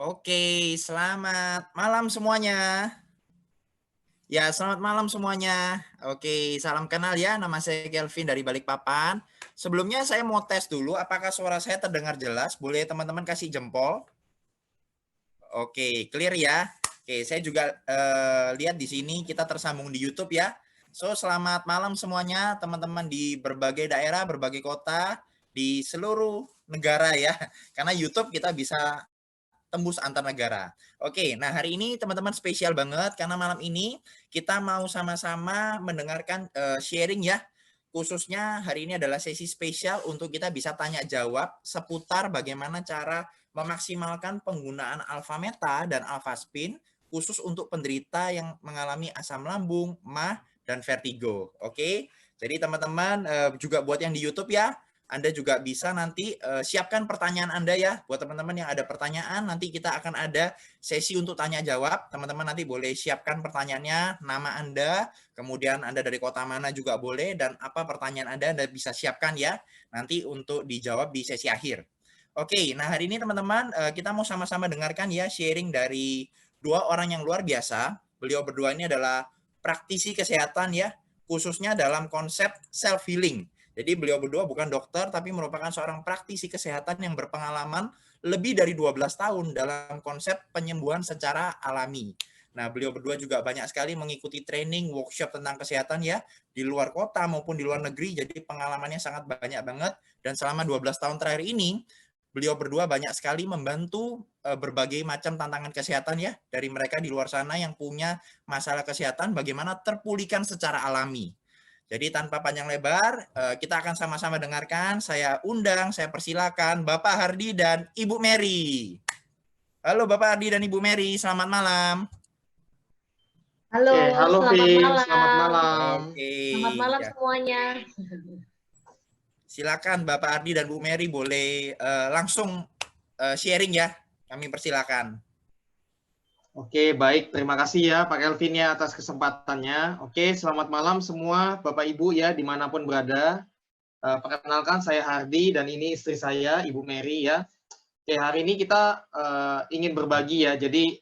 Oke, selamat malam semuanya. Ya, selamat malam semuanya. Oke, salam kenal ya. Nama saya Kelvin dari Balikpapan. Sebelumnya saya mau tes dulu apakah suara saya terdengar jelas. Boleh teman-teman kasih jempol? Oke, clear ya. Oke, saya juga lihat di sini kita tersambung di YouTube ya. So, selamat malam semuanya teman-teman di berbagai daerah, berbagai kota, di seluruh negara ya. Karena YouTube kita bisa tembus antar negara. Oke, nah hari ini teman-teman spesial banget karena malam ini kita mau sama-sama mendengarkan sharing ya. Khususnya hari ini adalah sesi spesial untuk kita bisa tanya jawab seputar bagaimana cara memaksimalkan penggunaan alfa meta dan alfa spin khusus untuk penderita yang mengalami asam lambung, MAH, dan vertigo. Oke, jadi teman-teman juga buat yang di YouTube ya, anda juga bisa nanti siapkan pertanyaan Anda ya. Buat teman-teman yang ada pertanyaan, nanti kita akan ada sesi untuk tanya jawab. Teman-teman nanti boleh siapkan pertanyaannya, nama Anda, kemudian Anda dari kota mana juga boleh, dan apa pertanyaan Anda bisa siapkan ya, nanti untuk dijawab di sesi akhir. Oke, nah hari ini teman-teman kita mau sama-sama dengarkan ya sharing dari dua orang yang luar biasa. Beliau berdua ini adalah praktisi kesehatan ya, khususnya dalam konsep self-healing. Jadi beliau berdua bukan dokter, tapi merupakan seorang praktisi kesehatan yang berpengalaman lebih dari 12 tahun dalam konsep penyembuhan secara alami. Nah, beliau berdua juga banyak sekali mengikuti training, workshop tentang kesehatan ya, di luar kota maupun di luar negeri, jadi pengalamannya sangat banyak banget. Dan selama 12 tahun terakhir ini, beliau berdua banyak sekali membantu berbagai macam tantangan kesehatan ya, dari mereka di luar sana yang punya masalah kesehatan, bagaimana terpulihkan secara alami. Jadi tanpa panjang lebar, kita akan sama-sama dengarkan. Saya undang, saya persilakan Bapak Hardi dan Ibu Mary. Halo Bapak Hardi dan Ibu Mary, selamat malam. Halo, Halo selamat Vin, malam. selamat malam. Oke, Selamat malam ya. semuanya. Silakan Bapak Hardi dan Bu Mary boleh langsung sharing ya. Kami persilakan. Oke, baik. Terima kasih ya Pak Kelvin ya atas kesempatannya. Oke, selamat malam semua Bapak Ibu ya dimanapun berada. Perkenalkan saya Hardi dan ini istri saya Ibu Mary ya. Oke, hari ini kita ingin berbagi ya. Jadi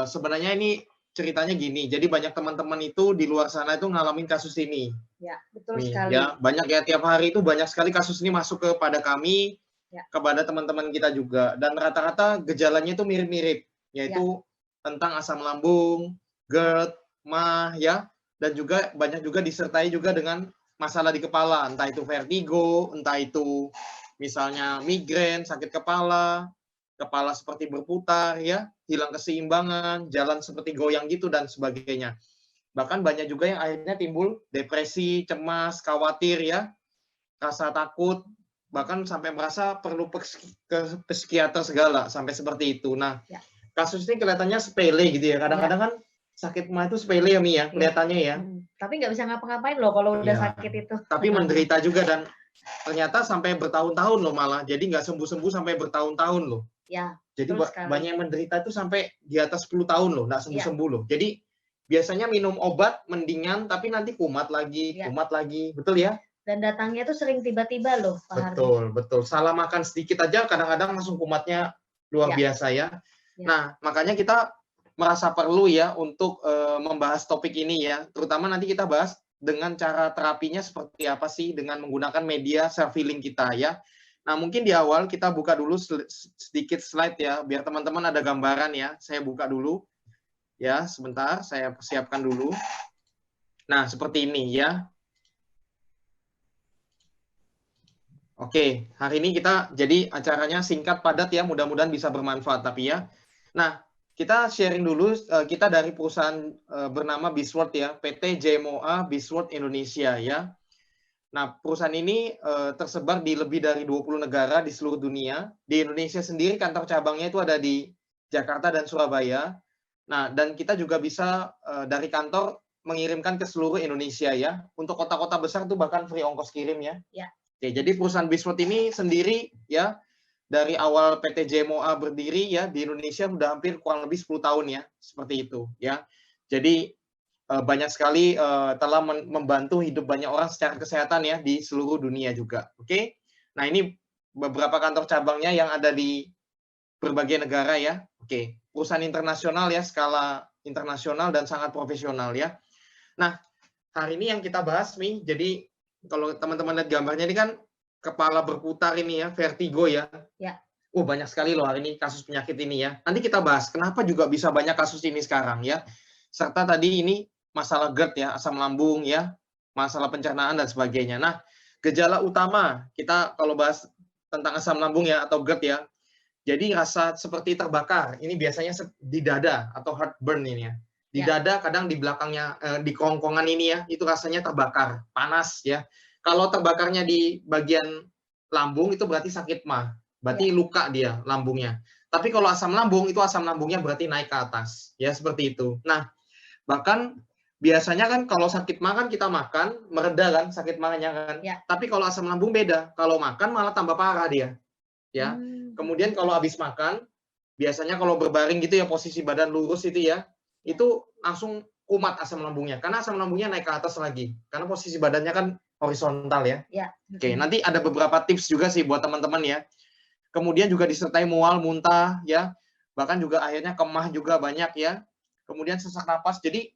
sebenarnya ini ceritanya gini. Jadi banyak teman-teman itu di luar sana itu ngalamin kasus ini. Ya, betul Nih, sekali. ya, banyak ya tiap hari itu banyak sekali kasus ini masuk kepada kami, Ya. kepada teman-teman kita juga. Dan rata-rata gejalanya itu mirip-mirip, yaitu tentang asam lambung, GERD, MAH ya, dan juga banyak juga disertai juga dengan masalah di kepala, entah itu vertigo, entah itu misalnya migrain, sakit kepala, kepala seperti berputar ya, hilang keseimbangan, jalan seperti goyang gitu dan sebagainya. Bahkan banyak juga yang akhirnya timbul depresi, cemas, khawatir ya, rasa takut, bahkan sampai merasa perlu ke psikiater segala, sampai seperti itu. Nah, kasus ini kelihatannya sepele gitu ya. Kadang-kadang kan sakit mah itu sepele ya Mi ya, kelihatannya ya. Tapi nggak bisa ngapa-ngapain loh kalau udah sakit itu. Tapi menderita juga dan ternyata sampai bertahun-tahun loh malah. Jadi nggak sembuh-sembuh sampai bertahun-tahun loh. Ya. Jadi banyak yang menderita itu sampai di atas 10 tahun loh, nggak sembuh-sembuh loh. Jadi biasanya minum obat mendingan, tapi nanti kumat lagi, betul ya? Dan datangnya tuh sering tiba-tiba loh, Pak Hardi. Betul. Salah makan sedikit aja kadang-kadang langsung kumatnya luar biasa ya. Nah, makanya kita merasa perlu ya untuk membahas topik ini ya. Terutama nanti kita bahas dengan cara terapinya seperti apa sih dengan menggunakan media self-healing kita ya. Nah, mungkin di awal kita buka dulu sedikit slide ya, biar teman-teman ada gambaran ya. Saya buka dulu. Ya, sebentar, saya persiapkan dulu. Nah, seperti ini ya. Oke, hari ini kita jadi acaranya singkat padat ya, mudah-mudahan bisa bermanfaat tapi ya. Nah, kita sharing dulu, kita dari perusahaan bernama Bisworth ya, PT JMOA Bisworth Indonesia ya. Nah, perusahaan ini tersebar di lebih dari 20 negara di seluruh dunia. Di Indonesia sendiri kantor cabangnya itu ada di Jakarta dan Surabaya. Nah, dan kita juga bisa dari kantor mengirimkan ke seluruh Indonesia ya. Untuk kota-kota besar itu bahkan free ongkos kirim ya. Oke, jadi perusahaan Bisworth ini sendiri ya, dari awal PT JMOA berdiri ya di Indonesia sudah hampir kurang lebih 10 tahun ya, seperti itu ya. Jadi banyak sekali telah membantu hidup banyak orang secara kesehatan ya di seluruh dunia juga. Oke. Nah, ini beberapa kantor cabangnya yang ada di berbagai negara ya. Oke, perusahaan internasional ya, skala internasional dan sangat profesional ya. Nah, hari ini yang kita bahas nih, jadi kalau teman-teman lihat gambarnya ini kan kepala berputar ini ya, vertigo ya. Ya. Banyak sekali loh hari ini kasus penyakit ini ya. Nanti kita bahas kenapa juga bisa banyak kasus ini sekarang ya. Serta tadi ini masalah GERD ya, asam lambung ya, masalah pencernaan dan sebagainya. Nah, gejala utama kita kalau bahas tentang asam lambung ya atau GERD ya. Jadi rasa seperti terbakar. Ini biasanya di dada atau heartburn ini ya. Di dada, kadang di belakangnya, di kerongkongan ini ya, itu rasanya terbakar, panas ya. Kalau terbakarnya di bagian lambung itu berarti sakit mah, berarti luka dia lambungnya. Tapi kalau asam lambung itu asam lambungnya berarti naik ke atas, ya seperti itu. Nah, bahkan biasanya kan kalau sakit mah kan kita makan mereda kan sakit mahnya kan. Tapi kalau asam lambung beda, kalau makan malah tambah parah dia, ya. Kemudian kalau habis makan, biasanya kalau berbaring gitu ya posisi badan lurus itu ya. Itu langsung kumat asam lambungnya karena asam lambungnya naik ke atas lagi karena posisi badannya kan horizontal ya. Oke, nanti ada beberapa tips juga sih buat teman-teman ya. Kemudian juga disertai mual, muntah ya, bahkan juga akhirnya kemah juga banyak ya. Kemudian sesak napas, jadi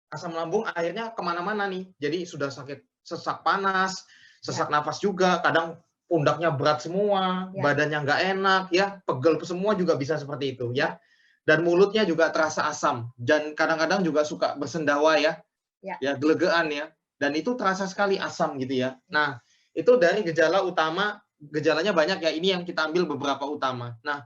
asam lambung akhirnya kemana-mana nih. Jadi sudah sakit sesak panas, sesak nafas juga, kadang pundaknya berat semua, badannya nggak enak ya, pegel semua juga bisa seperti itu ya. Dan mulutnya juga terasa asam dan kadang-kadang juga suka bersendawa ya, gelegean ya, dan itu terasa sekali asam gitu ya. Nah, itu dari gejala utama, gejalanya banyak ya, ini yang kita ambil beberapa utama. Nah,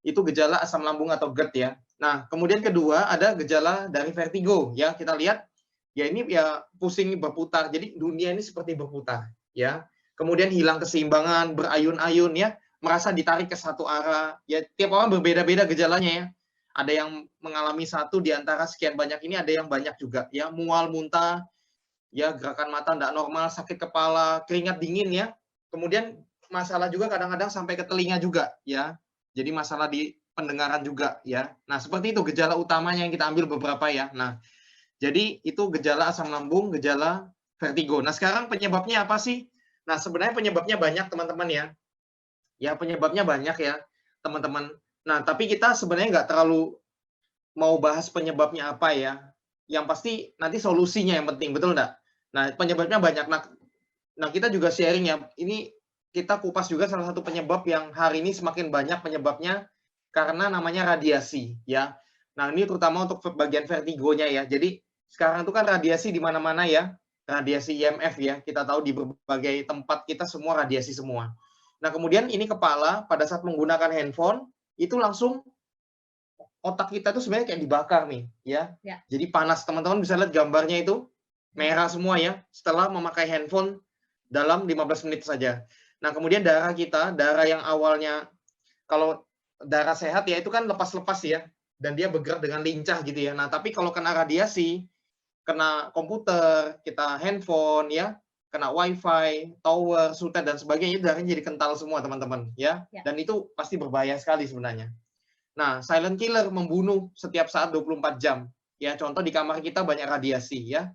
itu gejala asam lambung atau GERD ya. Nah, kemudian kedua ada gejala dari vertigo ya, kita lihat ya ini ya pusing berputar, jadi dunia ini seperti berputar ya. Kemudian hilang keseimbangan, berayun-ayun ya, merasa ditarik ke satu arah ya, tiap orang berbeda-beda gejalanya ya. Ada yang mengalami satu di antara sekian banyak ini, ada yang banyak juga ya, mual, muntah, ya gerakan mata tidak normal, sakit kepala, keringat dingin ya. Kemudian masalah juga kadang-kadang sampai ke telinga juga ya. Jadi masalah di pendengaran juga ya. Nah, seperti itu gejala utamanya yang kita ambil beberapa ya. Nah, jadi itu gejala asam lambung, gejala vertigo. Nah, sekarang penyebabnya apa sih? Nah, sebenarnya penyebabnya banyak teman-teman ya. Ya, penyebabnya banyak ya, teman-teman. Nah, tapi kita sebenarnya nggak terlalu mau bahas penyebabnya apa ya. Yang pasti nanti solusinya yang penting, betul nggak? Nah, penyebabnya banyak. Nah, kita juga sharing ya. Ini kita kupas juga salah satu penyebab yang hari ini semakin banyak penyebabnya karena namanya radiasi ya. Nah, ini terutama untuk bagian vertigonya ya. Jadi sekarang itu kan radiasi di mana-mana ya. Radiasi IMF ya. Kita tahu di berbagai tempat kita semua radiasi semua. Nah, kemudian ini kepala pada saat menggunakan handphone itu langsung otak kita tuh sebenarnya kayak dibakar nih ya. Jadi panas, teman-teman bisa lihat gambarnya itu merah semua ya setelah memakai handphone dalam 15 menit saja. Nah, kemudian darah kita, darah yang awalnya kalau darah sehat ya itu kan lepas-lepas ya dan dia bergerak dengan lincah gitu ya. Nah, tapi kalau kena radiasi, kena komputer, kita handphone ya, kena wifi, tower, sutet dan sebagainya, darahnya jadi kental semua teman-teman ya. Dan itu pasti berbahaya sekali sebenarnya. Nah, silent killer membunuh setiap saat 24 jam. Ya, contoh di kamar kita banyak radiasi ya.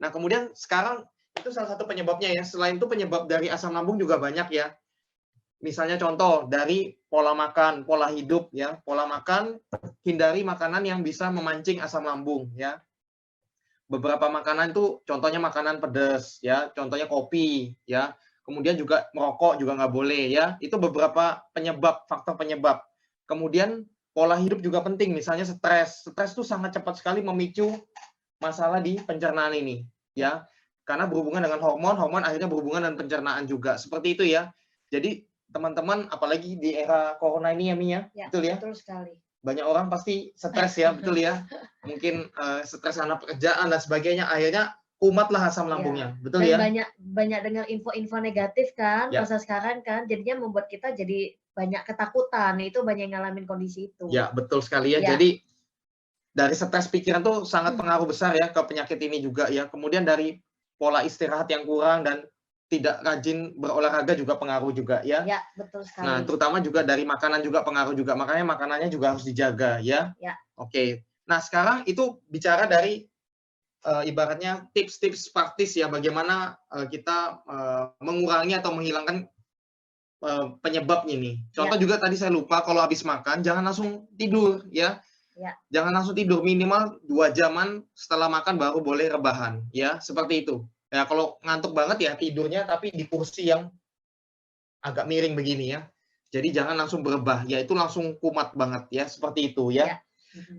Nah, kemudian sekarang itu salah satu penyebabnya ya. Selain itu penyebab dari asam lambung juga banyak ya. Misalnya contoh dari pola makan, pola hidup ya. Pola makan, hindari makanan yang bisa memancing asam lambung ya. Beberapa makanan itu contohnya makanan pedas ya, contohnya kopi ya. Kemudian juga merokok juga nggak boleh ya. Itu beberapa penyebab, faktor penyebab. Kemudian pola hidup juga penting, misalnya stres. Stres itu sangat cepat sekali memicu masalah di pencernaan ini ya. Karena berhubungan dengan hormon, hormon akhirnya berhubungan dengan pencernaan juga. Seperti itu ya. Jadi teman-teman apalagi di era corona ini ya Mia, betul ya? Betul sekali. Banyak orang pasti stres ya, betul ya. Mungkin stres karena pekerjaan dan sebagainya, akhirnya kumatlah asam lambungnya, betul dan ya. banyak dengar info-info negatif kan masa sekarang kan, jadinya membuat kita jadi banyak ketakutan. Itu banyak yang ngalamin kondisi itu. Ya, betul sekali ya. Jadi dari stres pikiran tuh sangat pengaruh besar ya ke penyakit ini juga ya. Kemudian dari pola istirahat yang kurang dan tidak rajin berolahraga juga pengaruh juga ya. Ya, betul sekali. Nah, terutama juga dari makanan juga pengaruh juga. Makanya makanannya juga harus dijaga ya. Oke. Nah, sekarang itu bicara dari ibaratnya tips-tips praktis ya bagaimana kita mengurangi atau menghilangkan penyebabnya nih. Contoh Ya. juga tadi saya lupa, kalau habis makan jangan langsung tidur ya. Ya. Jangan langsung tidur, minimal 2 jaman setelah makan baru boleh rebahan ya, seperti itu. Ya kalau ngantuk banget ya tidurnya tapi di kursi yang agak miring begini ya. Jadi jangan langsung berebah, ya itu langsung kumat banget ya, seperti itu ya. Ya.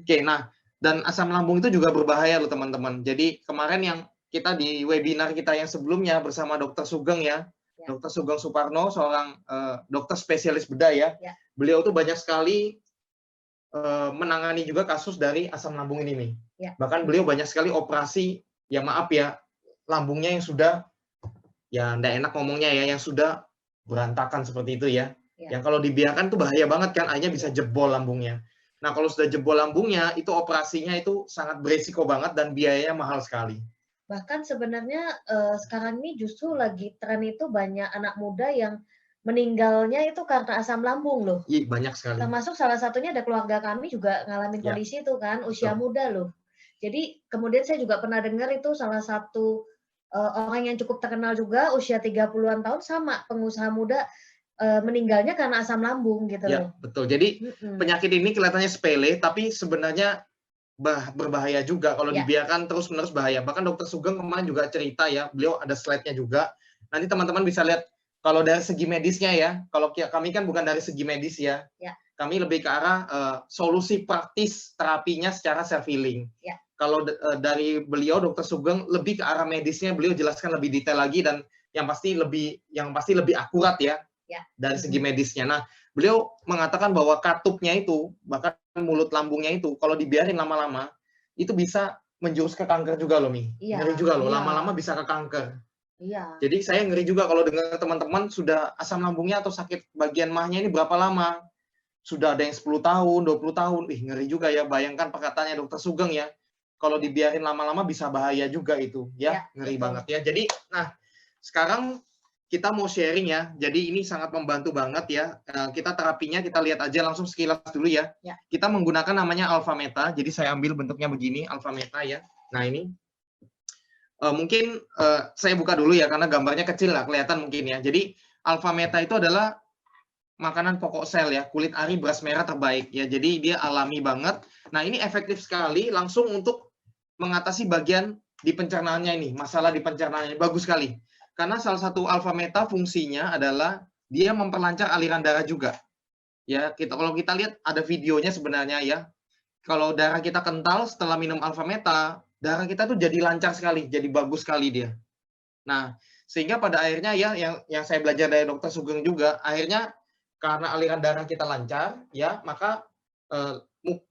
Oke, nah dan asam lambung itu juga berbahaya loh teman-teman. Jadi kemarin yang kita di webinar kita yang sebelumnya bersama Dr. Sugeng ya, Ya. Dr. Sugeng Suparno, seorang dokter spesialis bedah ya. Ya. Beliau tuh banyak sekali menangani juga kasus dari asam lambung ini nih. Ya. Bahkan beliau banyak sekali operasi, ya maaf ya, lambungnya yang sudah, ya nggak enak ngomongnya ya, yang sudah berantakan seperti itu ya. Ya. Yang kalau dibiarkan tuh bahaya banget kan, akhirnya bisa jebol lambungnya. Nah kalau sudah jebol lambungnya, itu operasinya itu sangat beresiko banget dan biayanya mahal sekali. Bahkan sebenarnya sekarang ini justru lagi tren itu banyak anak muda yang meninggalnya itu karena asam lambung loh. Iya, banyak sekali. Termasuk salah satunya ada keluarga kami juga ngalamin Ya. kondisi itu kan, usia Betul. muda loh. Jadi kemudian saya juga pernah dengar itu salah satu orang yang cukup terkenal juga usia 30-an tahun sama pengusaha muda meninggalnya karena asam lambung gitu Ya, loh. betul. Jadi penyakit ini kelihatannya sepele, tapi sebenarnya berbahaya juga kalau Ya. dibiarkan terus-menerus bahaya. Bahkan Dr. Sugeng kemarin juga cerita ya, beliau ada slide-nya juga. Nanti teman-teman bisa lihat kalau dari segi medisnya ya, kalau kami kan bukan dari segi medis ya. Ya. Kami lebih ke arah solusi praktis terapinya secara self healing. Ya. Kalau dari beliau Dr. Sugeng lebih ke arah medisnya, beliau jelaskan lebih detail lagi dan yang pasti lebih akurat ya. Ya. Dari segi medisnya. Nah, beliau mengatakan bahwa katupnya itu, bahkan mulut lambungnya itu, kalau dibiarin lama-lama, itu bisa menjurus ke kanker juga loh, Mi. Iya, Ngeri juga loh, iya. lama-lama bisa ke kanker. Iya. Jadi saya ngeri juga kalau dengar teman-teman sudah asam lambungnya atau sakit bagian mahnya ini berapa lama. Sudah ada yang 10 tahun, 20 tahun. Ngeri juga ya, bayangkan perkataannya Dr. Sugeng ya. Kalau dibiarin lama-lama bisa bahaya juga itu, ya. Ngeri betul. banget ya. Jadi, nah, sekarang kita mau sharing ya, jadi ini sangat membantu banget ya. Kita terapinya kita lihat aja langsung sekilas dulu ya. Ya. Kita menggunakan namanya Alpha Meta, jadi saya ambil bentuknya begini, Alpha Meta ya. Nah ini, mungkin saya buka dulu ya, karena gambarnya kecil nggak kelihatan mungkin ya. Jadi Alpha Meta itu adalah makanan pokok sel ya, kulit ari beras merah terbaik ya. Jadi dia alami banget. Nah ini efektif sekali langsung untuk mengatasi bagian di pencernaannya ini, masalah di pencernaannya, bagus sekali. Karena salah satu alpha meta fungsinya adalah dia memperlancar aliran darah juga. Ya, kalau kita lihat ada videonya sebenarnya ya. Kalau darah kita kental setelah minum alpha meta, darah kita tuh jadi lancar sekali, jadi bagus sekali dia. Nah, sehingga pada akhirnya ya yang saya belajar dari Dr. Sugeng juga, akhirnya karena aliran darah kita lancar ya, maka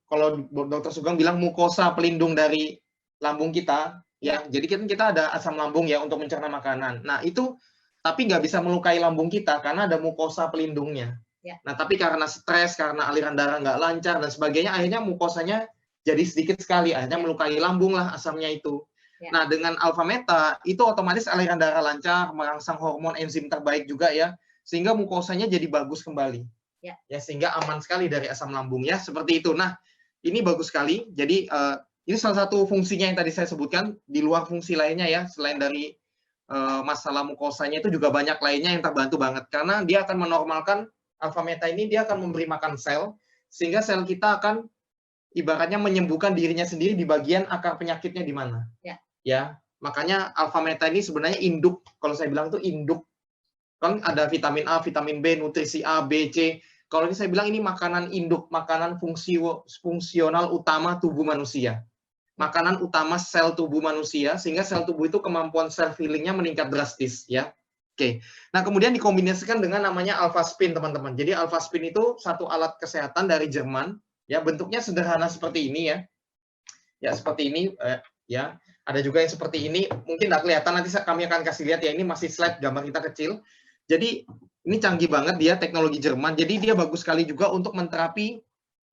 kalau Dr. Sugeng bilang mukosa pelindung dari lambung kita ya, jadi kita ada asam lambung ya untuk mencerna makanan. Nah itu tapi nggak bisa melukai lambung kita karena ada mukosa pelindungnya. Ya. Nah tapi karena stres, karena aliran darah nggak lancar dan sebagainya, akhirnya mukosanya jadi sedikit sekali, akhirnya melukai lambung lah asamnya itu. Ya. Nah dengan alpha meta itu otomatis aliran darah lancar, merangsang hormon enzim terbaik juga ya, sehingga mukosanya jadi bagus kembali. Ya, sehingga aman sekali dari asam lambung ya, seperti itu. Nah ini bagus sekali. Jadi ini salah satu fungsinya yang tadi saya sebutkan, di luar fungsi lainnya ya, selain dari masalah mukosanya itu juga banyak lainnya yang terbantu banget. Karena dia akan menormalkan, alpha meta ini dia akan memberi makan sel, sehingga sel kita akan ibaratnya menyembuhkan dirinya sendiri di bagian akar penyakitnya di mana. Ya, makanya alpha meta ini sebenarnya induk, kalau saya bilang itu induk. Kan ada vitamin A, vitamin B, nutrisi A, B, C. Kalau ini saya bilang ini makanan induk, makanan fungsional utama tubuh manusia. Makanan utama sel tubuh manusia, sehingga sel tubuh itu kemampuan self healing-nya meningkat drastis ya. Oke. Nah, kemudian dikombinasikan dengan namanya Alpha Spin, teman-teman. Jadi Alpha Spin itu satu alat kesehatan dari Jerman, ya, bentuknya sederhana seperti ini ya. Ya, seperti ini ya. Ada juga yang seperti ini, mungkin nggak kelihatan, nanti kami akan kasih lihat ya, ini masih slide gambar kita kecil. Jadi ini canggih banget dia, teknologi Jerman. Jadi dia bagus sekali juga untuk menterapi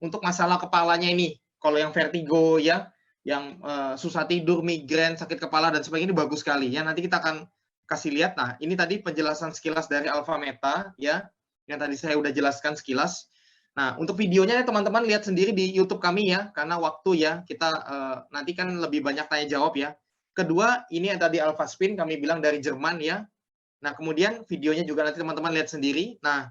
untuk masalah kepalanya ini. Kalau yang vertigo ya, yang susah tidur, migrain, sakit kepala dan sebagainya, ini bagus sekali ya. Nanti kita akan kasih lihat. Nah, ini tadi penjelasan sekilas dari Alpha Meta ya, yang tadi saya udah jelaskan sekilas. Nah, untuk videonya teman-teman lihat sendiri di YouTube kami ya, karena waktu ya, kita nanti kan lebih banyak tanya jawab ya. Kedua, ini yang tadi Alpha Spin kami bilang dari Jerman ya. Nah, kemudian videonya juga nanti teman-teman lihat sendiri. Nah,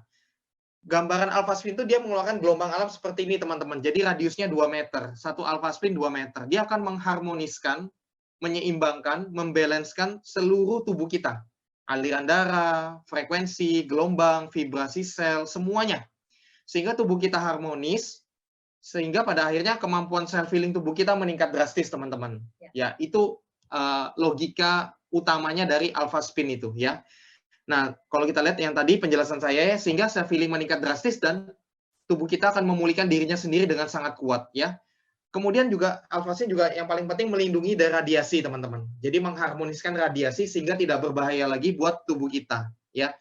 gambaran alpha spin itu dia mengeluarkan gelombang alam seperti ini, teman-teman. Jadi radiusnya 2 meter. Satu alpha spin 2 meter. Dia akan mengharmoniskan, menyeimbangkan, membalanskan seluruh tubuh kita. Aliran darah, frekuensi, gelombang, vibrasi sel, semuanya. Sehingga tubuh kita harmonis, sehingga pada akhirnya kemampuan self healing tubuh kita meningkat drastis, teman-teman. Ya, itu logika utamanya dari alpha spin itu, ya. Nah, kalau kita lihat yang tadi penjelasan saya, sehingga self healing meningkat drastis dan tubuh kita akan memulihkan dirinya sendiri dengan sangat kuat, ya. Kemudian juga alpha spin juga yang paling penting melindungi dari radiasi, teman-teman. Jadi mengharmoniskan radiasi sehingga tidak berbahaya lagi buat tubuh kita, ya.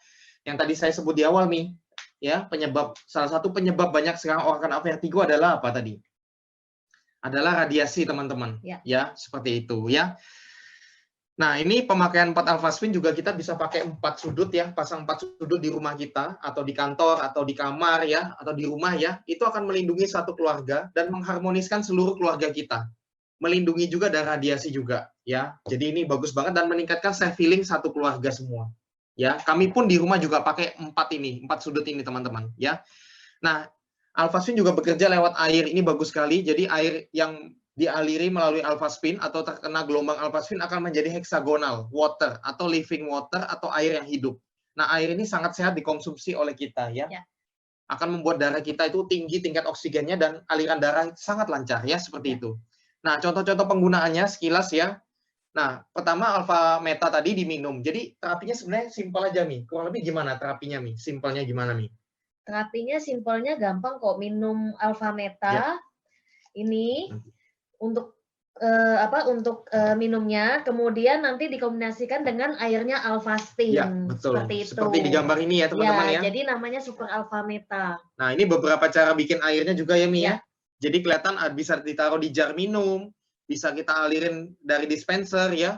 Yang tadi saya sebut di awal nih, ya, salah satu penyebab banyak sekarang orang kena vertigo adalah apa tadi? Adalah radiasi, teman-teman. Ya, seperti itu, ya. Nah, ini pemakaian 4 alpha spin juga kita bisa pakai 4 sudut, ya, pasang 4 sudut di rumah kita atau di kantor atau di kamar, ya, atau di rumah, ya. Itu akan melindungi satu keluarga dan mengharmoniskan seluruh keluarga kita. Melindungi juga dari radiasi juga, ya. Jadi ini bagus banget dan meningkatkan self healing satu keluarga semua. Ya, kami pun di rumah juga pakai 4 sudut ini, teman-teman, ya. Nah, alpha spin juga bekerja lewat air. Ini bagus sekali. Jadi air yang dialiri melalui alpha spin atau terkena gelombang alpha spin akan menjadi hexagonal water atau living water atau air yang hidup. Nah, air ini sangat sehat dikonsumsi oleh kita, ya. Akan membuat darah kita itu tinggi tingkat oksigennya dan aliran darah sangat lancar, ya, seperti itu. Nah, contoh-contoh penggunaannya sekilas, ya. Nah, pertama alpha meta tadi diminum. Jadi terapinya sebenarnya simpel aja, Mi. Kurang lebih gimana terapinya, Mi? Simpelnya gimana, Mi? Terapinya simpelnya gampang kok. Minum alpha meta ini untuk minumnya, kemudian nanti dikombinasikan dengan airnya alpha spin. Ya, betul. Seperti itu. Seperti di gambar ini, ya, teman-teman, ya. Jadi namanya super alpha meta. Nah, ini beberapa cara bikin airnya juga, ya, Mi, ya. Jadi kelihatan bisa ditaruh di jar minum, bisa kita alirin dari dispenser, ya.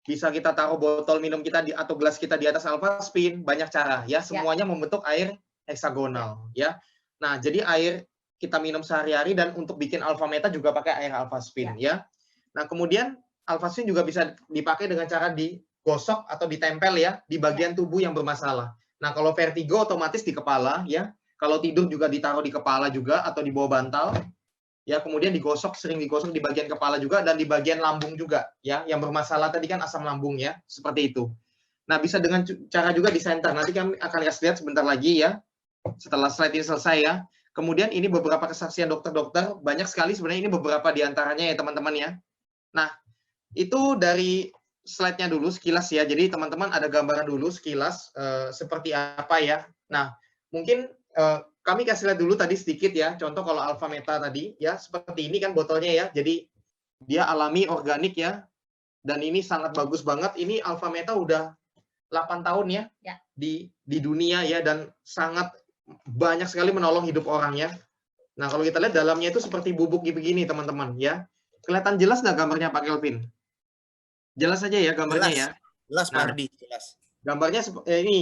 Bisa kita taruh botol minum kita atau gelas kita di atas alpha spin, banyak cara, ya. Semuanya membentuk air heksagonal, ya. Nah, jadi air kita minum sehari-hari dan untuk bikin alpha meta juga pakai air alpha spin, ya. Nah, kemudian alpha spin juga bisa dipakai dengan cara digosok atau ditempel, ya, di bagian tubuh yang bermasalah. Nah, kalau vertigo otomatis di kepala, ya. Kalau tidur juga ditaruh di kepala juga atau di bawah bantal. Ya, kemudian sering digosok di bagian kepala juga dan di bagian lambung juga, ya. Yang bermasalah tadi kan asam lambung, ya, seperti itu. Nah, bisa dengan cara juga di center. Nanti kami akan lihat sebentar lagi, ya. Setelah slide ini selesai, ya. Kemudian ini beberapa kesaksian dokter-dokter, banyak sekali sebenarnya ini beberapa diantaranya, ya, teman-teman, ya. Nah, itu dari slide-nya dulu sekilas, ya. Jadi teman-teman ada gambaran dulu sekilas seperti apa, ya. Nah, mungkin kami kasih lihat dulu tadi sedikit, ya, contoh kalau alpha meta tadi, ya, seperti ini kan botolnya, ya. Jadi dia alami, organik, ya. Dan ini sangat bagus banget. Ini alpha meta udah 8 tahun, ya, di dunia, ya, dan sangat banyak sekali menolong hidup orang, ya. Nah, kalau kita lihat dalamnya itu seperti bubuk begini, teman-teman, ya. Kelihatan jelas nggak gambarnya, Pak Kelvin? Jelas aja, ya, gambarnya, jelas, ya. Jelas, Pak Ardi, jelas. Gambarnya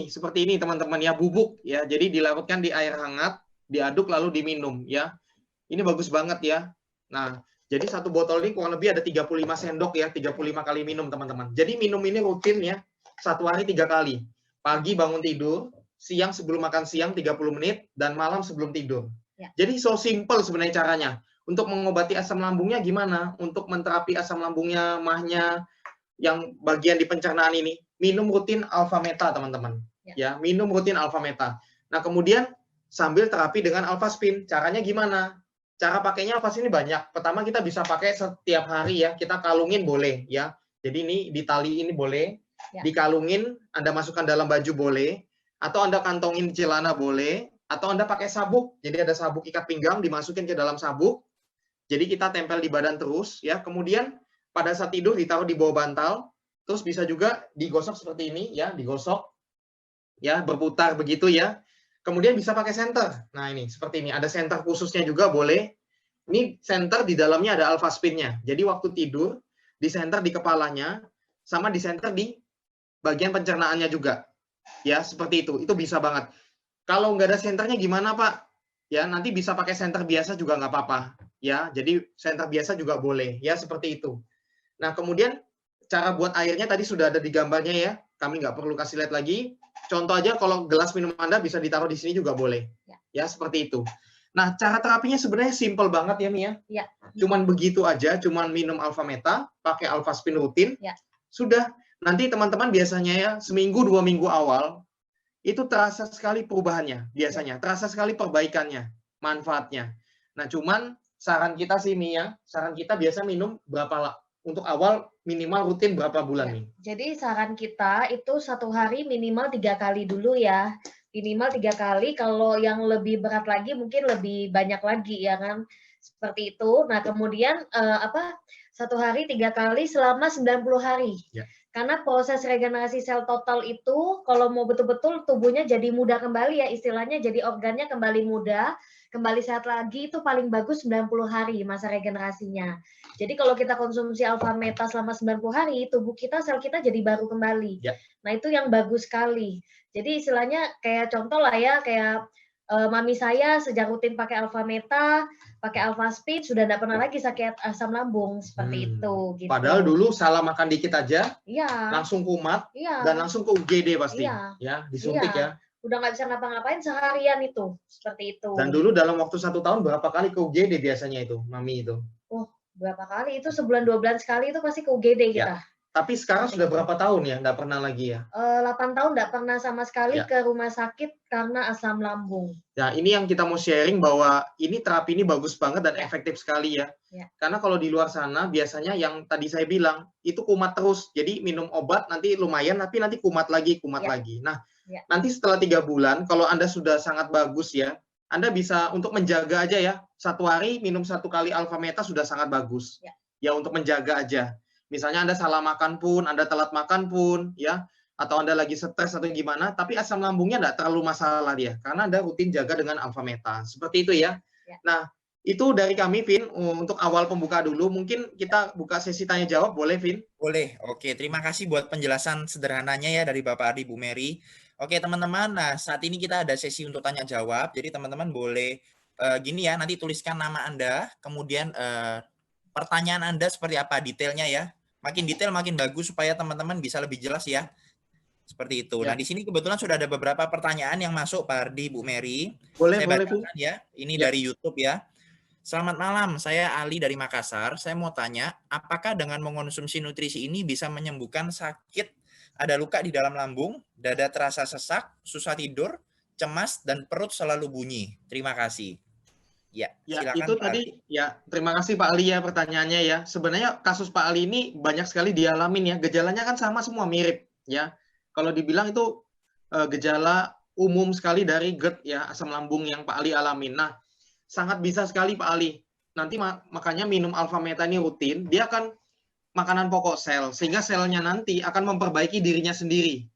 seperti ini, teman-teman, ya, bubuk, ya. Jadi dilarutkan di air hangat, diaduk lalu diminum, ya. Ini bagus banget, ya. Nah, jadi satu botol ini kurang lebih ada 35 sendok, ya, 35 kali minum, teman-teman. Jadi minum ini rutin, ya, 1 hari 3 kali. Pagi bangun tidur, siang sebelum makan siang 30 menit, dan malam sebelum tidur. Jadi so simple sebenarnya caranya. Untuk mengobati asam lambungnya gimana? Untuk menterapi asam lambungnya, mahnya, yang bagian di pencernaan ini, minum rutin alpha meta, teman-teman. Ya, minum rutin alpha meta. Nah, kemudian sambil terapi dengan alpha spin. Caranya gimana? Cara pakainya alpha spin ini banyak. Pertama kita bisa pakai setiap hari, ya. Kita kalungin boleh, ya. Jadi ini di tali ini boleh, dikalungin, Anda masukkan dalam baju boleh, atau Anda kantongin di celana boleh, atau Anda pakai sabuk. Jadi ada sabuk ikat pinggang dimasukin ke dalam sabuk. Jadi kita tempel di badan terus, ya. Kemudian pada saat tidur ditaruh di bawah bantal, terus bisa juga digosok seperti ini, ya, digosok, ya, berputar begitu, ya. Kemudian bisa pakai senter. Nah, ini seperti ini, ada senter khususnya juga boleh. Ini senter di dalamnya ada alpha spin-nya. Jadi waktu tidur di senter di kepalanya sama di senter di bagian pencernaannya juga. Ya, seperti itu. Itu bisa banget. Kalau nggak ada senternya gimana, Pak? Ya, nanti bisa pakai senter biasa juga nggak apa-apa. Ya, jadi senter biasa juga boleh. Ya, seperti itu. Nah, kemudian cara buat airnya tadi sudah ada di gambarnya, ya. kami nggak perlu kasih lihat lagi. Contoh aja kalau gelas minum Anda bisa ditaruh di sini juga boleh. Ya, seperti itu. Nah, cara terapinya sebenarnya simple banget ya, Mia. Ya. Cuman begitu aja, cuman minum Alpha Meta, pakai Alpha Spin rutin. Ya. Sudah. Nanti teman-teman biasanya ya, seminggu 2 minggu awal, itu terasa sekali perubahannya biasanya. Terasa sekali perbaikannya, manfaatnya. Nah, cuman saran kita sih, Mia, saran kita biasa minum untuk awal minimal rutin berapa bulan nih? Jadi saran kita itu 1 hari minimal 3 kali dulu ya. Minimal 3 kali, kalau yang lebih berat lagi mungkin lebih banyak lagi ya kan. Seperti itu. Nah, kemudian 1 hari 3 kali selama 90 hari. Ya. Karena proses regenerasi sel total itu kalau mau betul-betul tubuhnya jadi muda kembali ya, istilahnya jadi organnya kembali muda, kembali sehat lagi, itu paling bagus 90 hari masa regenerasinya. Jadi kalau kita konsumsi Alpha Meta selama 90 hari, tubuh kita, sel kita jadi baru kembali. Ya. Nah, itu yang bagus sekali. Jadi istilahnya kayak contoh lah ya, kayak mami saya sejak rutin pakai Alpha Meta, pakai Alpha Speed, sudah tidak pernah lagi sakit asam lambung seperti itu. Gitu. Padahal dulu salah makan dikit aja, iya, langsung kumat, iya, dan langsung ke UGD pasti. Iya, ya, disuntik iya. ya. Udah nggak bisa ngapa-ngapain seharian itu, seperti itu. Dan dulu dalam waktu 1 tahun berapa kali ke UGD biasanya itu, mami itu? Oh, berapa kali? Itu sebulan 2 bulan sekali itu pasti ke UGD kita. Ya. Tapi sekarang sudah berapa tahun ya? Nggak pernah lagi ya? 8 tahun nggak pernah sama sekali ke rumah sakit karena asam lambung. Nah, ini yang kita mau sharing bahwa ini terapi ini bagus banget dan efektif sekali ya. Karena kalau di luar sana biasanya yang tadi saya bilang itu kumat terus. Jadi minum obat nanti lumayan, tapi nanti kumat lagi. Nah, nanti setelah 3 bulan kalau Anda sudah sangat bagus ya, Anda bisa untuk menjaga aja ya. 1 hari minum 1 kali Alpha Meta sudah sangat bagus. Ya untuk menjaga aja. Misalnya Anda salah makan pun, Anda telat makan pun, ya, atau Anda lagi stres atau gimana, tapi asam lambungnya tidak terlalu masalah dia, karena Anda rutin jaga dengan Alpha Meta. Seperti itu ya. Nah, itu dari kami, Vin, untuk awal pembuka dulu. Mungkin kita buka sesi tanya-jawab, boleh, Vin? Boleh. Oke, terima kasih buat penjelasan sederhananya ya dari Bapak Ardi, Bu Mary. Oke, teman-teman, nah saat ini kita ada sesi untuk tanya-jawab, jadi teman-teman boleh gini ya, nanti tuliskan nama Anda, kemudian pertanyaan Anda seperti apa detailnya ya. Makin detail makin bagus supaya teman-teman bisa lebih jelas ya. Seperti itu. Nah, di sini kebetulan sudah ada beberapa pertanyaan yang masuk Pak Ardi, Bu Mary. Boleh, saya bacakan ya. Ini dari YouTube ya. Selamat malam, saya Ali dari Makassar. Saya mau tanya, apakah dengan mengonsumsi nutrisi ini bisa menyembuhkan sakit, ada luka di dalam lambung, dada terasa sesak, susah tidur, cemas, dan perut selalu bunyi? Terima kasih. Ya, silakan itu Pak tadi Ali. ya. Terima kasih Pak Ali ya pertanyaannya ya. Sebenarnya kasus Pak Ali ini banyak sekali dialamin ya. Gejalanya kan sama semua, mirip ya. Kalau dibilang itu gejala umum sekali dari GERD ya, asam lambung yang Pak Ali alamin. Nah, sangat bisa sekali Pak Ali. Nanti makanya minum Alpha Meta ini rutin, dia akan makanan pokok sel, sehingga selnya nanti akan memperbaiki dirinya sendiri.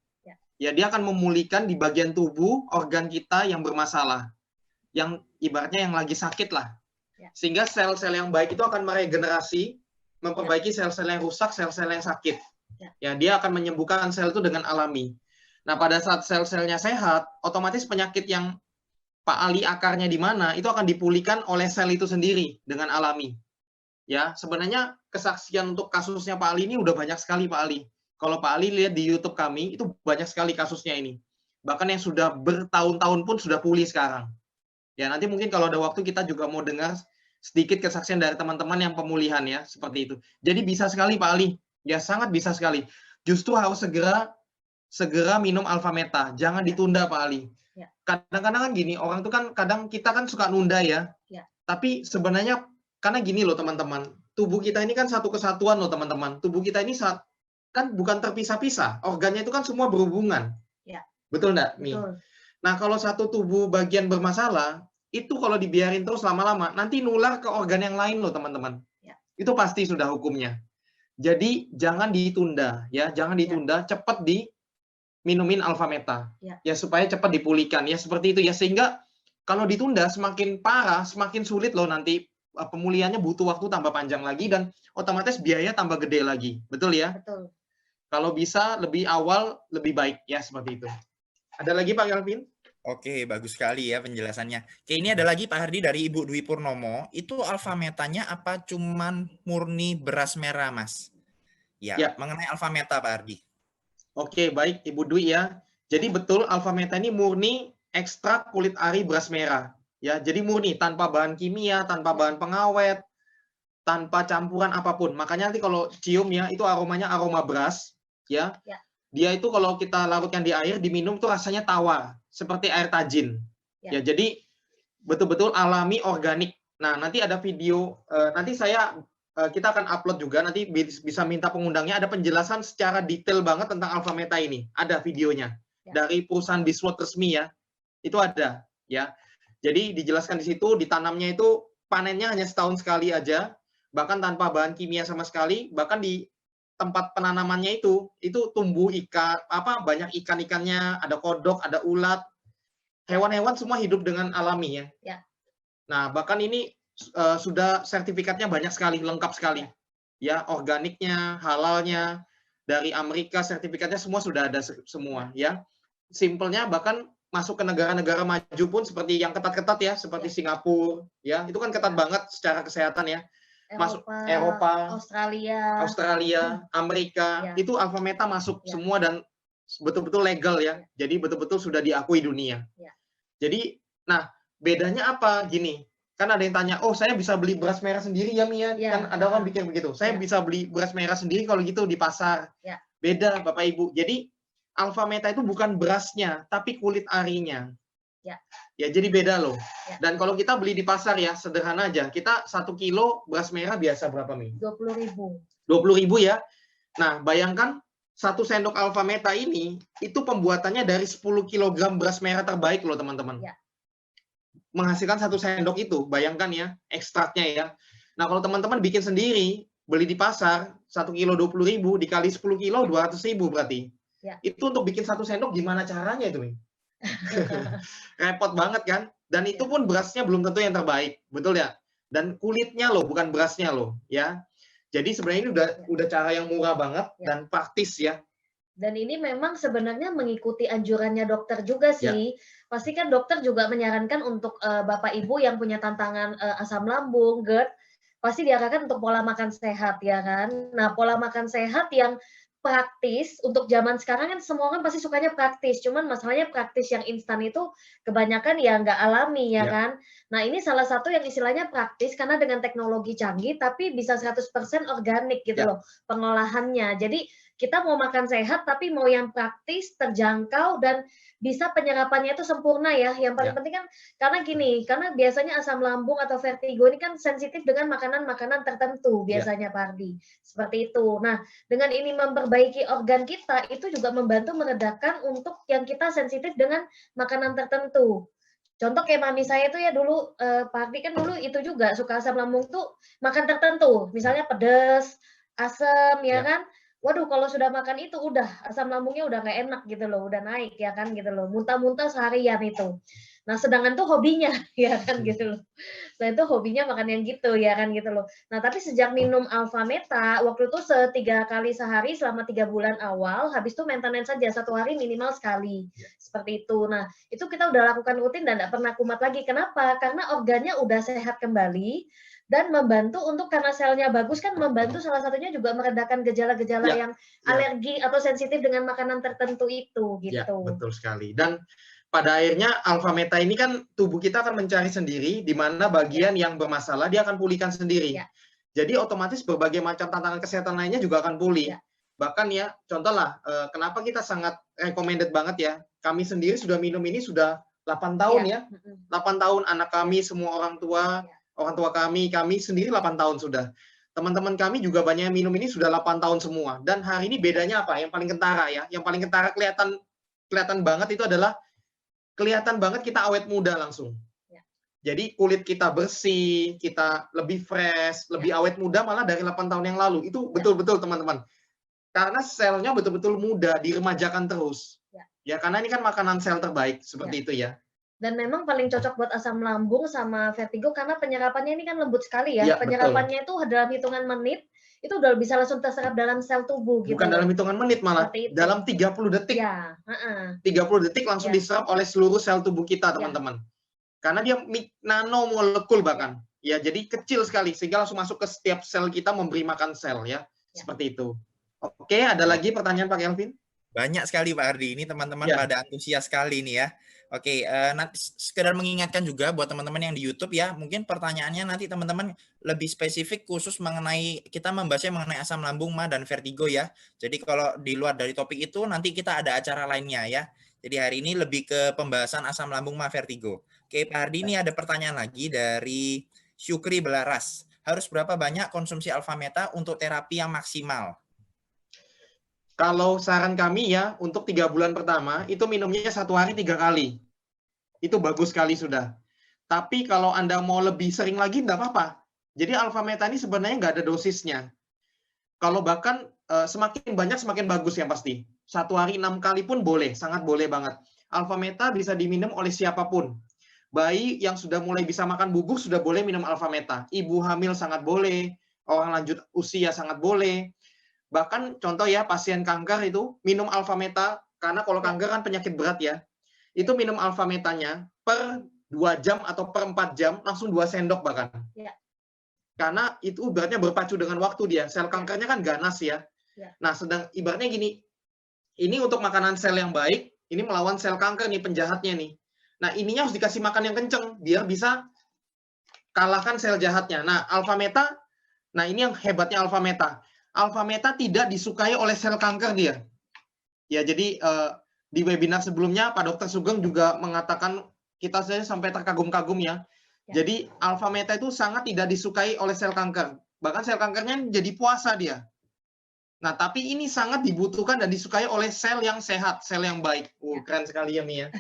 Ya, dia akan memulihkan di bagian tubuh organ kita yang bermasalah. Yang ibaratnya yang lagi sakit lah. Sehingga sel-sel yang baik itu akan meregenerasi, memperbaiki sel-sel yang rusak, sel-sel yang sakit. Ya, dia akan menyembuhkan sel itu dengan alami. Nah, pada saat sel-selnya sehat, otomatis penyakit yang Pak Ali akarnya di mana, itu akan dipulihkan oleh sel itu sendiri dengan alami. Ya, sebenarnya kesaksian untuk kasusnya Pak Ali ini udah banyak sekali Pak Ali. Kalau Pak Ali lihat di YouTube kami, itu banyak sekali kasusnya ini. Bahkan yang sudah bertahun-tahun pun sudah pulih sekarang. Ya, nanti mungkin kalau ada waktu kita juga mau dengar sedikit kesaksian dari teman-teman yang pemulihan ya, seperti itu. Jadi bisa sekali Pak Ali, ya sangat bisa sekali. Justru harus segera minum Alpha Meta, jangan ditunda Pak Ali. Kadang-kadang kan gini, orang tuh kan kadang kita kan suka nunda ya. Tapi sebenarnya karena gini loh teman-teman, tubuh kita ini kan satu kesatuan loh teman-teman. Tubuh kita ini kan bukan terpisah-pisah, organnya itu kan semua berhubungan. Betul enggak, Mi? Betul. Nah, kalau satu tubuh bagian bermasalah, itu kalau dibiarin terus lama-lama, nanti nular ke organ yang lain loh, teman-teman. Itu pasti sudah hukumnya. Jadi, jangan ditunda, ya. Jangan ditunda, cepat diminumin Alpha Meta. Ya, supaya cepat dipulihkan, ya. Seperti itu, ya. Sehingga, kalau ditunda, semakin parah, semakin sulit loh nanti. Pemulihannya butuh waktu tambah panjang lagi, dan otomatis biaya tambah gede lagi. Betul, ya? Betul. Kalau bisa, lebih awal, lebih baik, ya. Seperti itu. Ada lagi, Pak Calvin? Oke, bagus sekali ya penjelasannya. Oke, ini ada lagi Pak Hardi dari Ibu Dwi Purnomo. Itu Alpha Metanya apa cuman murni beras merah, Mas? Ya, mengenai Alpha Meta Pak Hardi. Oke, baik Ibu Dwi ya. Jadi betul Alpha Meta ini murni ekstrak kulit ari beras merah. Ya, jadi murni tanpa bahan kimia, tanpa bahan pengawet, tanpa campuran apapun. Makanya nanti kalau cium ya, itu aromanya aroma beras, ya. Ya. Dia itu kalau kita larutkan di air, diminum tuh rasanya tawar, seperti air tajin. Ya, jadi betul-betul alami, organik. Nah, nanti ada video, nanti kita akan upload juga, nanti bisa minta pengundangnya, ada penjelasan secara detail banget tentang Alpha Meta ini. Ada videonya. Dari perusahaan Biswot resmi ya. Itu ada. Ya. Jadi dijelaskan di situ, ditanamnya itu panennya hanya setahun sekali aja, bahkan tanpa bahan kimia sama sekali, bahkan di tempat penanamannya itu tumbuh ikan, banyak ikan-ikannya, ada kodok, ada ulat, hewan-hewan semua hidup dengan alami ya. Nah, bahkan ini sudah sertifikatnya banyak sekali, lengkap sekali. Ya, organiknya, halalnya, dari Amerika sertifikatnya semua sudah ada semua ya. Simpelnya bahkan masuk ke negara-negara maju pun seperti yang ketat-ketat ya, seperti Singapura ya. Itu kan ketat banget secara kesehatan ya. Masuk Eropa, Australia, Amerika, itu Alpha Meta masuk semua dan betul-betul legal ya. Jadi betul-betul sudah diakui dunia. Jadi, nah bedanya apa? Gini, kan ada yang tanya, oh saya bisa beli beras merah sendiri ya Mia? Kan ada orang pikir begitu. Saya bisa beli beras merah sendiri kalau gitu di pasar. Beda Bapak Ibu. Jadi Alpha Meta itu bukan berasnya, tapi kulit arinya. Ya, jadi beda loh. Dan kalau kita beli di pasar ya, sederhana aja. Kita 1 kilo beras merah biasa berapa Mi? 20.000. 20.000 ya. Nah, bayangkan 1 sendok Alpha Meta ini, itu pembuatannya dari 10 kg beras merah terbaik loh teman-teman. Menghasilkan 1 sendok itu, bayangkan ya, ekstraknya ya. Nah, kalau teman-teman bikin sendiri, beli di pasar, 1 kilo 20.000, dikali 10 kilo 200.000 berarti. Itu untuk bikin 1 sendok gimana caranya itu, Mi? Repot banget kan? Dan itu pun berasnya belum tentu yang terbaik, betul ya? Dan kulitnya loh, bukan berasnya loh, ya. Jadi sebenarnya ini udah cara yang murah banget dan praktis ya. Dan ini memang sebenarnya mengikuti anjurannya dokter juga sih. Pasti kan dokter juga menyarankan untuk Bapak Ibu yang punya tantangan asam lambung, GERD, pasti diarahkan untuk pola makan sehat ya kan. Nah, pola makan sehat yang praktis untuk zaman sekarang kan semua orang pasti sukanya praktis. Cuman masalahnya praktis yang instan itu kebanyakan ya nggak alami ya kan. Nah, ini salah satu yang istilahnya praktis karena dengan teknologi canggih tapi bisa 100% organik gitu loh pengolahannya. Jadi kita mau makan sehat tapi mau yang praktis, terjangkau dan bisa penyerapannya itu sempurna ya. Yang paling penting kan karena gini, karena biasanya asam lambung atau vertigo ini kan sensitif dengan makanan-makanan tertentu biasanya Pak Ardi. Seperti itu. Nah, dengan ini memperbaiki organ kita itu juga membantu meredakan untuk yang kita sensitif dengan makanan tertentu. Contoh kayak mami saya tuh ya dulu, Pak Ardi kan dulu itu juga suka asam lambung tuh makan tertentu, misalnya pedas, asam ya kan. Waduh, kalau sudah makan itu udah asam lambungnya udah nggak enak gitu loh, udah naik ya kan gitu loh, muntah-muntah seharian itu. Nah, sedangkan tuh hobinya ya kan gitu loh. Nah, itu hobinya makan yang gitu ya kan gitu loh. Nah, tapi sejak minum Alpha Meta, waktu itu 3 kali sehari selama 3 bulan awal, habis itu maintenance saja 1 hari minimal sekali. Seperti itu. Nah, itu kita udah lakukan rutin dan nggak pernah kumat lagi. Kenapa? Karena organnya udah sehat kembali. Dan membantu untuk karena selnya bagus kan membantu salah satunya juga meredakan gejala-gejala yang alergi atau sensitif dengan makanan tertentu itu gitu. Ya, betul sekali. Dan pada akhirnya Alpha Meta ini kan tubuh kita akan mencari sendiri di mana bagian yang bermasalah dia akan pulihkan sendiri. Jadi otomatis berbagai macam tantangan kesehatan lainnya juga akan pulih. Bahkan ya, contoh lah, kenapa kita sangat recommended banget ya. Kami sendiri sudah minum ini sudah 8 tahun ya. 8 tahun anak kami, semua orang tua kami sendiri 8 tahun sudah. Teman-teman kami juga banyak yang minum ini sudah 8 tahun semua. Dan hari ini bedanya apa? Yang paling kentara ya. Yang paling kentara kelihatan banget itu adalah kelihatan banget kita awet muda langsung. Jadi kulit kita bersih, kita lebih fresh, lebih awet muda malah dari 8 tahun yang lalu. Itu betul-betul teman-teman. Karena selnya betul-betul muda, diremajakan terus. Ya, karena ini kan makanan sel terbaik seperti itu ya. Dan memang paling cocok buat asam lambung sama vertigo karena penyerapannya ini kan lembut sekali ya. Penyerapannya itu dalam hitungan menit itu udah bisa langsung terserap dalam sel tubuh gitu. Bukan dalam hitungan menit malah, dalam 30 detik. 30 detik langsung diserap oleh seluruh sel tubuh kita, teman-teman. Karena dia nanomolekul bahkan. Ya, jadi kecil sekali sehingga langsung masuk ke setiap sel kita memberi makan sel ya. Seperti itu. Oke, ada lagi pertanyaan Pak Kelvin? Banyak sekali Pak Ardi. Ini teman-teman Ya. pada antusias sekali nih ya. Oke, nanti sekedar mengingatkan juga buat teman-teman yang di YouTube ya, mungkin pertanyaannya nanti teman-teman lebih spesifik khusus mengenai, kita membahasnya mengenai asam lambung, MA, dan vertigo ya. Jadi kalau di luar dari topik itu nanti kita ada acara lainnya ya. Jadi hari ini lebih ke pembahasan asam lambung, MA, vertigo. Oke, Pak Ardi, ini ada pertanyaan lagi dari Syukri Belaras. Harus berapa banyak konsumsi alfa meta untuk terapi yang maksimal? Kalau saran kami ya, untuk 3 bulan pertama, itu minumnya 1 hari 3 kali. Itu bagus sekali sudah. Tapi kalau Anda mau lebih sering lagi, nggak apa-apa. Jadi alfa meta ini sebenarnya nggak ada dosisnya. Kalau bahkan semakin banyak, semakin bagus yang pasti. 1 hari 6 kali pun boleh, sangat boleh banget. Alfa meta bisa diminum oleh siapapun. Bayi yang sudah mulai bisa makan bubuk sudah boleh minum alfa meta. Ibu hamil sangat boleh, orang lanjut usia sangat boleh. Bahkan contoh ya, pasien kanker itu minum alfa meta, karena kalau kanker kan penyakit berat ya, itu minum alfa metanya per 2 jam atau per 4 jam, langsung 2 sendok bahkan. Ya. Karena itu ibaratnya berpacu dengan waktu dia. Sel kankernya kan ganas ya. Ya. Nah, sedang ibaratnya gini, ini untuk makanan sel yang baik, ini melawan sel kanker nih, penjahatnya nih. Nah, ininya harus dikasih makan yang kenceng, biar bisa kalahkan sel jahatnya. Nah, alfa meta, nah ini yang hebatnya alfa meta. Alfa meta tidak disukai oleh sel kanker dia. Ya, jadi di webinar sebelumnya Pak Dr. Sugeng juga mengatakan, kita saja sampai terkagum-kagum ya. Jadi alfa meta itu sangat tidak disukai oleh sel kanker. Bahkan sel kankernya jadi puasa dia. Nah, tapi ini sangat dibutuhkan dan disukai oleh sel yang sehat, sel yang baik. Keren sekali ya, Mia.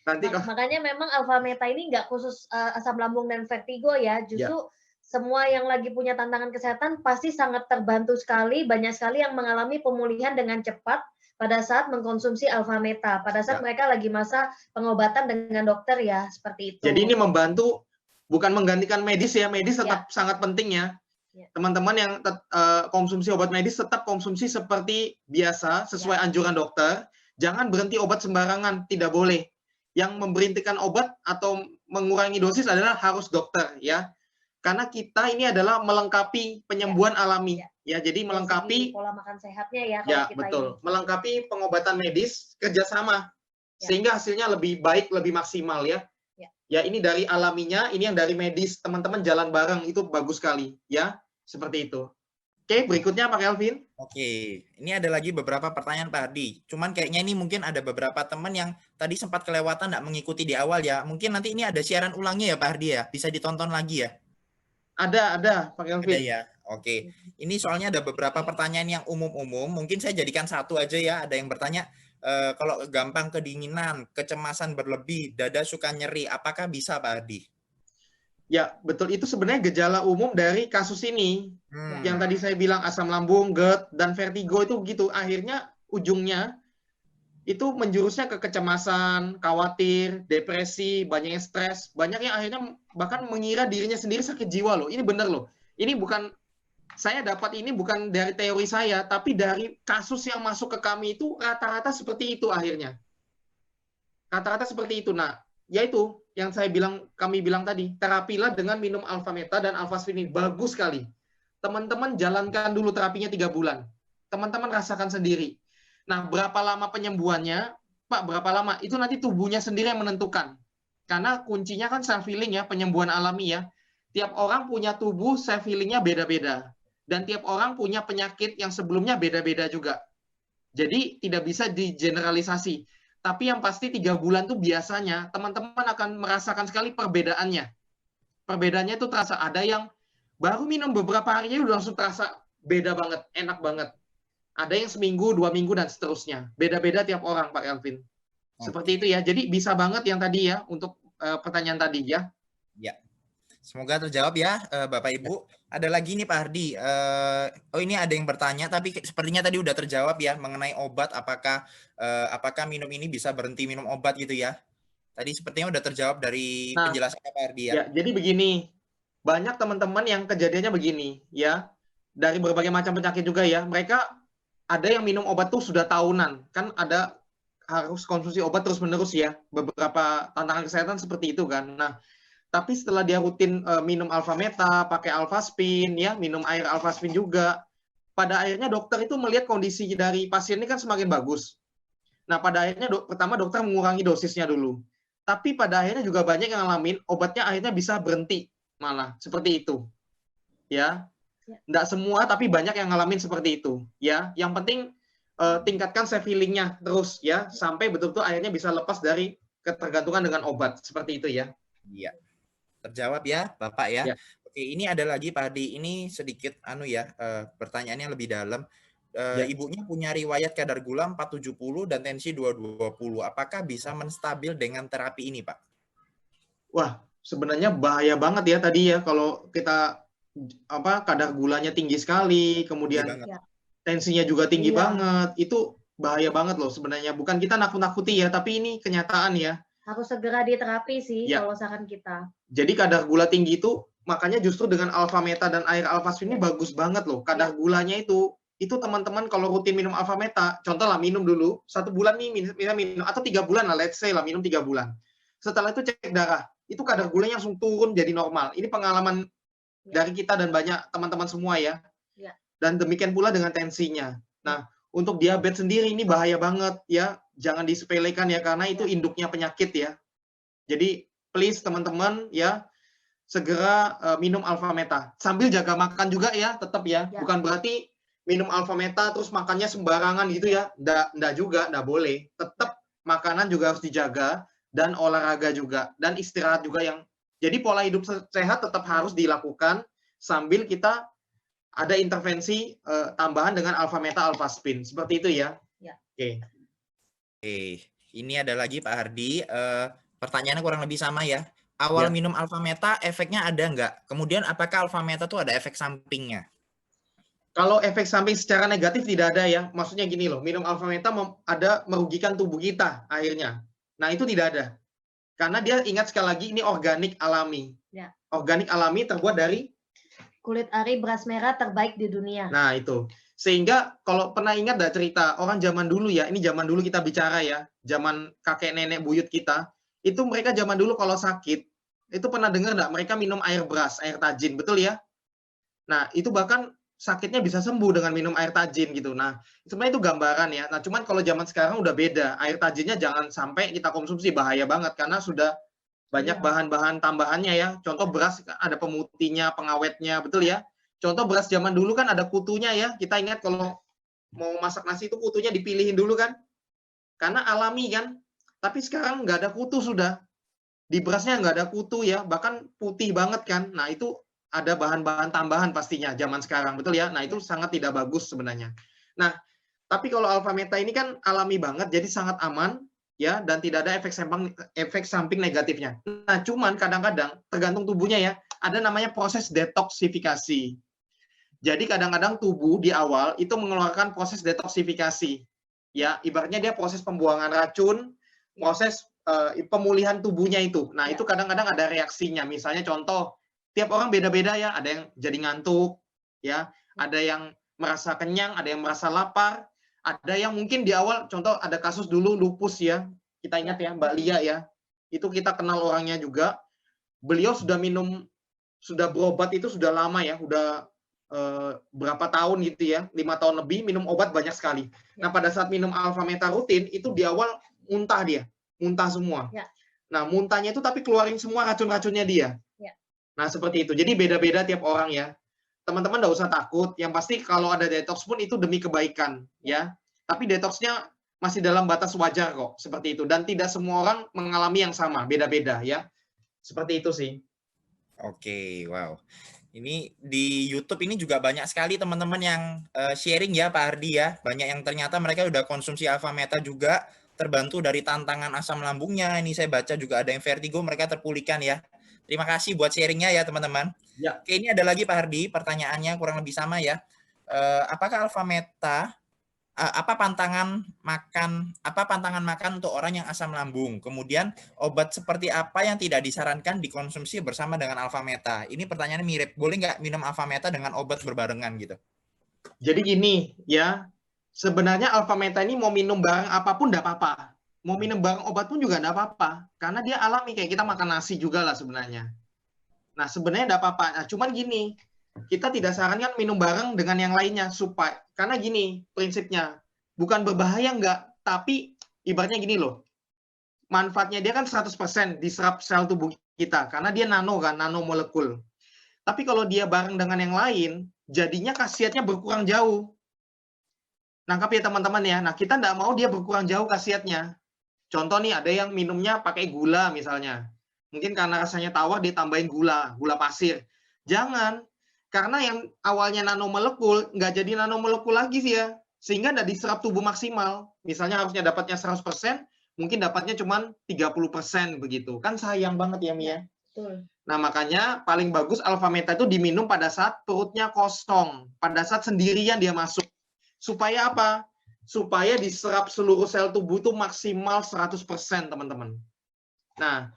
Nanti makanya memang alfa meta ini nggak khusus asam lambung dan vertigo ya, justru semua yang lagi punya tantangan kesehatan pasti sangat terbantu sekali, banyak sekali yang mengalami pemulihan dengan cepat pada saat mengkonsumsi alfa meta, pada saat mereka lagi masa pengobatan dengan dokter ya, seperti itu. Jadi ini membantu, bukan menggantikan medis ya, medis tetap sangat penting ya. Teman-teman yang konsumsi obat medis tetap konsumsi seperti biasa, sesuai anjuran dokter. Jangan berhenti obat sembarangan, tidak boleh. Yang memberhentikan obat atau mengurangi dosis adalah harus dokter ya. Karena kita ini adalah melengkapi penyembuhan alami ya. Jadi melengkapi pola makan sehatnya ya. Ya, betul. Melengkapi pengobatan medis kerjasama sehingga hasilnya lebih baik, lebih maksimal ya. Ya, ini dari alaminya, ini yang dari medis. Teman-teman jalan bareng, itu bagus sekali. Ya, seperti itu. Oke, berikutnya Pak Kelvin. Oke, ini ada lagi beberapa pertanyaan Pak Ardi. Cuman kayaknya ini mungkin ada beberapa teman yang tadi sempat kelewatan nggak mengikuti di awal ya. Mungkin nanti ini ada siaran ulangnya ya Pak Ardi ya. Bisa ditonton lagi ya. Ada Pak Kelvin. Ada ya. Oke. Ini soalnya ada beberapa pertanyaan yang umum-umum. Mungkin saya jadikan satu aja ya. Ada yang bertanya, kalau gampang kedinginan, kecemasan berlebih, dada suka nyeri, apakah bisa Pak Ardi? Ya, betul. Itu sebenarnya gejala umum dari kasus ini. Yang tadi saya bilang asam lambung, GERD, dan vertigo itu begitu. Akhirnya ujungnya itu menjurusnya ke kecemasan, khawatir, depresi, banyak yang stres. Banyak yang akhirnya bahkan mengira dirinya sendiri sakit jiwa loh. Ini benar loh. Ini bukan, saya dapat ini bukan dari teori saya, tapi dari kasus yang masuk ke kami itu rata-rata seperti itu akhirnya. Rata-rata seperti itu. Nah, yaitu yang kami bilang tadi, terapilah dengan minum alfa meta dan alfaspin. Bagus sekali. Teman-teman jalankan dulu terapinya 3 bulan. Teman-teman rasakan sendiri. Nah, berapa lama penyembuhannya? Pak, berapa lama? Itu nanti tubuhnya sendiri yang menentukan. Karena kuncinya kan self healing ya, penyembuhan alami ya. Tiap orang punya tubuh self healingnya beda-beda. Dan tiap orang punya penyakit yang sebelumnya beda-beda juga. Jadi tidak bisa digeneralisasi. Tapi yang pasti 3 bulan tuh biasanya teman-teman akan merasakan sekali perbedaannya. Perbedaannya itu terasa. Ada yang baru minum beberapa harinya udah langsung terasa beda banget, enak banget. Ada yang seminggu, 2 minggu, dan seterusnya. Beda-beda tiap orang, Pak Kelvin. Seperti itu ya. Jadi bisa banget yang tadi ya, untuk pertanyaan tadi ya. Ya. Semoga terjawab ya, Bapak Ibu. Ada lagi nih Pak Hardi. Ini ada yang bertanya, tapi sepertinya tadi udah terjawab ya mengenai obat. Apakah minum ini bisa berhenti minum obat gitu ya? Tadi sepertinya udah terjawab dari penjelasan Pak Hardi ya. Jadi begini, banyak teman-teman yang kejadiannya begini ya, dari berbagai macam penyakit juga ya. Mereka ada yang minum obat tuh sudah tahunan, kan ada harus konsumsi obat terus-menerus ya. Beberapa tantangan kesehatan seperti itu kan. Nah, tapi setelah dia rutin minum alfa meta, pakai alfaspin ya, minum air alfaspin juga, pada akhirnya dokter itu melihat kondisi dari pasien ini kan semakin bagus. Nah, pada akhirnya pertama dokter mengurangi dosisnya dulu. Tapi pada akhirnya juga banyak yang ngalamin obatnya akhirnya bisa berhenti malah seperti itu. Ya. Nggak semua tapi banyak yang ngalamin seperti itu, ya. Yang penting tingkatkan self healing-nya terus ya sampai betul-betul akhirnya bisa lepas dari ketergantungan dengan obat seperti itu ya. Iya. Terjawab ya, Bapak ya. Ya. Oke, ini ada lagi Pak Hardi. Ini sedikit pertanyaannya lebih dalam. Ya. Ibunya punya riwayat kadar gula 470 dan tensi 220. Apakah bisa menstabil dengan terapi ini, Pak? Wah, sebenarnya bahaya banget ya tadi ya kalau kita kadar gulanya tinggi sekali, kemudian tensinya juga tinggi banget. Itu bahaya banget loh sebenarnya. Bukan kita nakut-nakuti ya, tapi ini kenyataan ya. Harus segera diterapi sih kalau saran kita. Jadi kadar gula tinggi itu makanya justru dengan alfa meta dan air alfa spin ini bagus banget loh. Kadar gulanya itu teman-teman kalau rutin minum alfa meta, contoh lah minum dulu 1 bulan nih minum atau 3 bulan lah, let's say lah minum 3 bulan. Setelah itu cek darah, itu kadar gulanya langsung turun jadi normal. Ini pengalaman dari kita dan banyak teman-teman semua ya. Dan demikian pula dengan tensinya. Nah, untuk diabetes sendiri ini bahaya banget ya. Jangan disepelekan ya karena itu induknya penyakit ya. Jadi please teman-teman ya segera minum alfa meta. Sambil jaga makan juga ya, tetap ya. Bukan berarti minum alfa meta terus makannya sembarangan gitu ya. Nggak juga, nggak boleh. Tetap makanan juga harus dijaga dan olahraga juga dan istirahat juga yang. Jadi pola hidup sehat tetap harus dilakukan sambil kita ada intervensi tambahan dengan alfa meta alfa spin. Seperti itu ya. Oke. Ini ada lagi Pak Hardi. Pertanyaannya kurang lebih sama ya. Awal minum alfa meta efeknya ada nggak? Kemudian apakah alfa meta itu ada efek sampingnya? Kalau efek samping secara negatif tidak ada ya. Maksudnya gini loh, minum alfa meta ada merugikan tubuh kita akhirnya. Nah, itu tidak ada. Karena dia ingat sekali lagi ini organik alami. Organik alami terbuat dari kulit ari beras merah terbaik di dunia. Nah, itu. Sehingga kalau pernah ingat nggak cerita orang zaman dulu ya, ini zaman dulu kita bicara ya, zaman kakek nenek buyut kita, itu mereka zaman dulu kalau sakit, itu pernah dengar nggak mereka minum air beras, air tajin, betul ya? Nah, itu bahkan sakitnya bisa sembuh dengan minum air tajin gitu. Nah, sebenarnya itu gambaran ya. Nah, cuman kalau zaman sekarang udah beda. Air tajinnya jangan sampai kita konsumsi, bahaya banget karena sudah banyak bahan-bahan tambahannya ya. Contoh beras ada pemutihnya, pengawetnya, betul ya? Contoh beras zaman dulu kan ada kutunya ya. Kita ingat kalau mau masak nasi itu kutunya dipilihin dulu kan? Karena alami kan. Tapi sekarang nggak ada kutu sudah. Di berasnya nggak ada kutu ya. Bahkan putih banget kan. Nah itu ada bahan-bahan tambahan pastinya zaman sekarang. Betul ya? Nah itu sangat tidak bagus sebenarnya. Nah tapi kalau alfa meta ini kan alami banget. Jadi sangat aman. Ya, dan tidak ada efek samping negatifnya. Nah, cuman kadang-kadang tergantung tubuhnya ya, ada namanya proses detoksifikasi. Jadi kadang-kadang tubuh di awal itu mengeluarkan proses detoksifikasi. Ya, ibaratnya dia proses pembuangan racun, proses pemulihan tubuhnya itu. Nah, itu kadang-kadang ada reaksinya. Misalnya contoh, tiap orang beda-beda ya, ada yang jadi ngantuk, ya, ada yang merasa kenyang, ada yang merasa lapar, ada yang mungkin di awal, contoh ada kasus dulu lupus ya, kita ingat ya Mbak Lia ya, itu kita kenal orangnya juga, beliau sudah sudah berobat itu sudah lama ya, udah berapa tahun gitu ya, 5 tahun lebih, minum obat banyak sekali. Nah pada saat minum alfa meta rutin, itu di awal muntah dia, muntah semua. Nah muntahnya itu tapi keluarin semua racun-racunnya dia. Nah seperti itu, jadi beda-beda tiap orang ya. Teman-teman nggak usah takut. Yang pasti kalau ada detox pun itu demi kebaikan, ya. Tapi detoxnya masih dalam batas wajar kok, seperti itu. Dan tidak semua orang mengalami yang sama, beda-beda, ya. Seperti itu sih. Oke, wow. Ini di YouTube ini juga banyak sekali teman-teman yang sharing ya Pak Hardi ya. Banyak yang ternyata mereka udah konsumsi alfa meta juga, terbantu dari tantangan asam lambungnya. Ini saya baca juga ada yang vertigo, mereka terpulihkan ya. Terima kasih buat sharingnya ya teman-teman. Ya. Oke, ini ada lagi Pak Hardi, pertanyaannya kurang lebih sama ya. Apakah alfa meta, apa pantangan makan untuk orang yang asam lambung? Kemudian obat seperti apa yang tidak disarankan dikonsumsi bersama dengan alfa meta? Ini pertanyaannya mirip, boleh nggak minum alfa meta dengan obat berbarengan gitu? Jadi gini ya, sebenarnya alfa meta ini mau minum bareng apapun nggak apa-apa. Mau minum bareng obat pun juga nggak apa-apa. Karena dia alami, kayak kita makan nasi juga lah sebenarnya. Nah, sebenarnya nggak apa-apa. Nah, cuman gini, kita tidak sarankan minum bareng dengan yang lainnya supaya karena gini prinsipnya, bukan berbahaya enggak, tapi ibaratnya gini loh. Manfaatnya dia kan 100% diserap sel tubuh kita karena dia nanomolekul. Tapi kalau dia bareng dengan yang lain, jadinya khasiatnya berkurang jauh. Nangkap ya teman-teman ya. Nah, kita nggak mau dia berkurang jauh khasiatnya. Contoh nih, ada yang minumnya pakai gula misalnya. Mungkin karena rasanya tawar ditambahin gula pasir. Jangan, karena yang awalnya nanomolekul, nggak jadi nanomolekul lagi sih ya. Sehingga nggak diserap tubuh maksimal. Misalnya harusnya dapatnya 100%, mungkin dapatnya cuma 30% begitu. Kan sayang banget ya, Mia. Betul. Nah, makanya paling bagus alpha meta itu diminum pada saat perutnya kosong, pada saat sendirian dia masuk. Supaya apa? Supaya diserap seluruh sel tubuh itu maksimal 100%, teman-teman. Nah,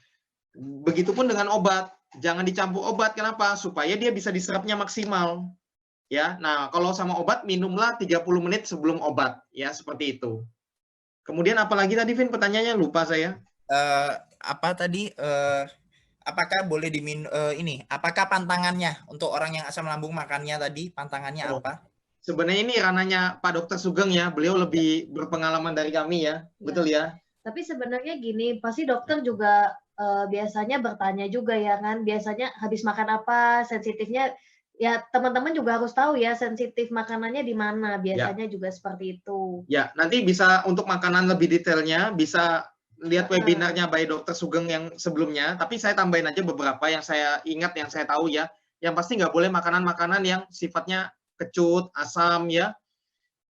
begitupun dengan obat. Jangan dicampur obat, kenapa? Supaya dia bisa diserapnya maksimal. Ya, nah kalau sama obat minumlah 30 menit sebelum obat, ya seperti itu. Kemudian apalagi tadi, Vin, pertanyaannya lupa saya. Apa tadi? Apakah boleh ini? Apakah pantangannya untuk orang yang asam lambung makannya tadi? Pantangannya apa? Sebenarnya ini ranahnya Pak Dokter Sugeng ya. Beliau lebih berpengalaman dari kami ya. Betul ya? Tapi sebenarnya gini, pasti dokter juga biasanya bertanya juga ya kan. Biasanya habis makan apa, sensitifnya ya teman-teman juga harus tahu ya sensitif makanannya di mana. Biasanya juga seperti itu. Ya, nanti bisa untuk makanan lebih detailnya bisa lihat webinarnya by Dokter Sugeng yang sebelumnya. Tapi saya tambahin aja beberapa yang saya ingat, yang saya tahu ya. Yang pasti nggak boleh makanan-makanan yang sifatnya kecut, asam ya.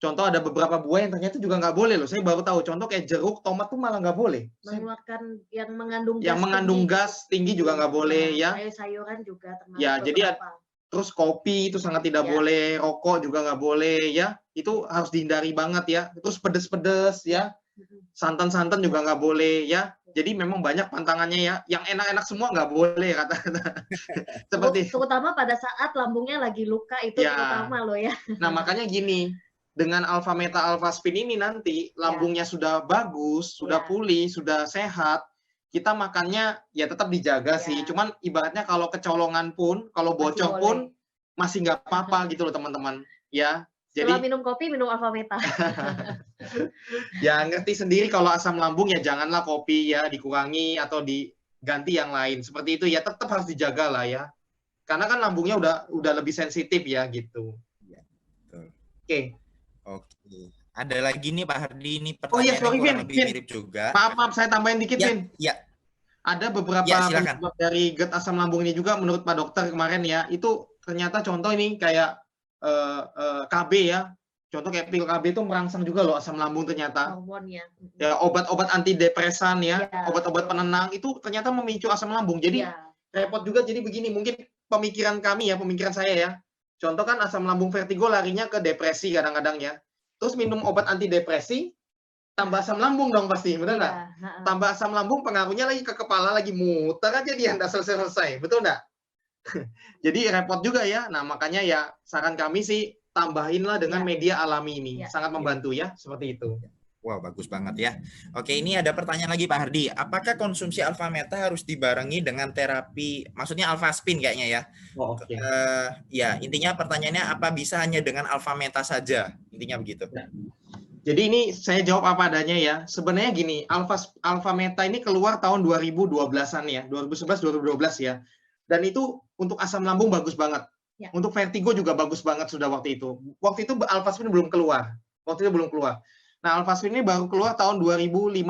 Contoh ada beberapa buah yang ternyata juga nggak boleh loh. Saya baru tahu. Contoh kayak jeruk, tomat tuh malah nggak boleh. Mengeluarkan yang mengandung gas. Yang mengandung gas tinggi juga nggak boleh ya. Sayur-sayuran juga termasuk. Ya, jadi terus kopi itu sangat tidak boleh, rokok juga nggak boleh ya. Itu harus dihindari banget ya. Terus pedes-pedes ya. Santan-santan juga nggak boleh ya. Jadi memang banyak pantangannya ya. Yang enak-enak semua nggak boleh kata-kata. Seperti terutama pada saat lambungnya lagi luka itu terutama loh ya. Nah, makanya gini, dengan alpha meta alpha spin ini nanti lambungnya sudah bagus, sudah pulih, sudah sehat, kita makannya ya tetap dijaga sih. Cuman ibaratnya kalau kecolongan pun, kalau bocor pun masih nggak apa-apa gitu loh teman-teman. Ya. Setelah minum kopi, minum alpha meta. Ya ngerti sendiri kalau asam lambung ya janganlah kopi ya, dikurangi atau diganti yang lain. Seperti itu ya tetap harus dijaga lah ya. Karena kan lambungnya udah lebih sensitif ya gitu. Ya, betul. Oke. Ada lagi nih Pak Hardi, ini pertanyaan kurang lebih mirip juga. Maaf, saya tambahin dikit, Vin. Ya. Ada beberapa penyebab dari GERD asam lambung ini juga menurut Pak Dokter kemarin ya, itu ternyata contoh ini kayak KB ya. Contoh kayak pil KB itu merangsang juga loh asam lambung ternyata. Hormonnya. Ya, obat-obat antidepresan ya, obat-obat penenang itu ternyata memicu asam lambung. Jadi repot juga, jadi begini, mungkin pemikiran kami ya, pemikiran saya ya. Contoh kan asam lambung vertigo larinya ke depresi kadang-kadang ya. Terus minum obat antidepresi, tambah asam lambung dong pasti, betul nggak? Tambah asam lambung pengaruhnya lagi ke kepala, lagi muter aja dia, nggak selesai-selesai, betul nggak? Jadi repot juga ya. Nah makanya ya saran kami sih tambahinlah dengan media alami ini, sangat membantu ya, seperti itu. Wow, bagus banget ya. Oke, ini ada pertanyaan lagi Pak Hardi. Apakah konsumsi alpha meta harus dibarengi dengan terapi, maksudnya alpha spin kayaknya ya? Ya, intinya pertanyaannya apa bisa hanya dengan alpha meta saja? Intinya begitu. Jadi ini saya jawab apa adanya ya. Sebenarnya gini, alpha meta ini keluar tahun 2012-an ya, 2011-2012 ya. Dan itu untuk asam lambung bagus banget. Untuk vertigo juga bagus banget sudah waktu itu. Waktu itu alpha spin belum keluar. Nah, alpha spin ini baru keluar tahun 2015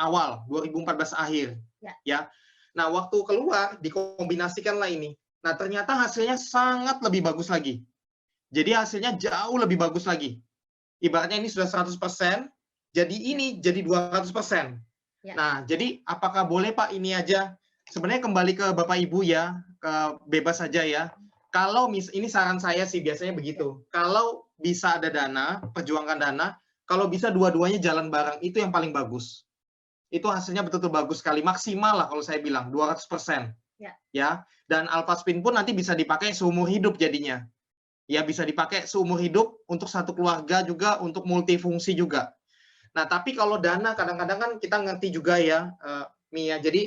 awal, 2014 akhir. Ya. Nah, waktu keluar dikombinasikanlah ini. Nah, ternyata hasilnya sangat lebih bagus lagi. Jadi hasilnya jauh lebih bagus lagi. Ibaratnya ini sudah 100%, jadi ini jadi 200%. Nah, jadi apakah boleh Pak ini aja? Sebenarnya kembali ke Bapak Ibu ya, bebas saja ya. Kalau ini saran saya sih biasanya begitu. Kalau bisa ada dana, perjuangkan dana, kalau bisa dua-duanya jalan bareng, itu yang paling bagus. Itu hasilnya betul-betul bagus sekali, maksimal lah kalau saya bilang 200%. Ya. Dan alpha spin pun nanti bisa dipakai seumur hidup jadinya. Ya, bisa dipakai seumur hidup untuk satu keluarga juga, untuk multifungsi juga. Nah, tapi kalau dana kadang-kadang kan kita ngerti juga ya, Mia. Jadi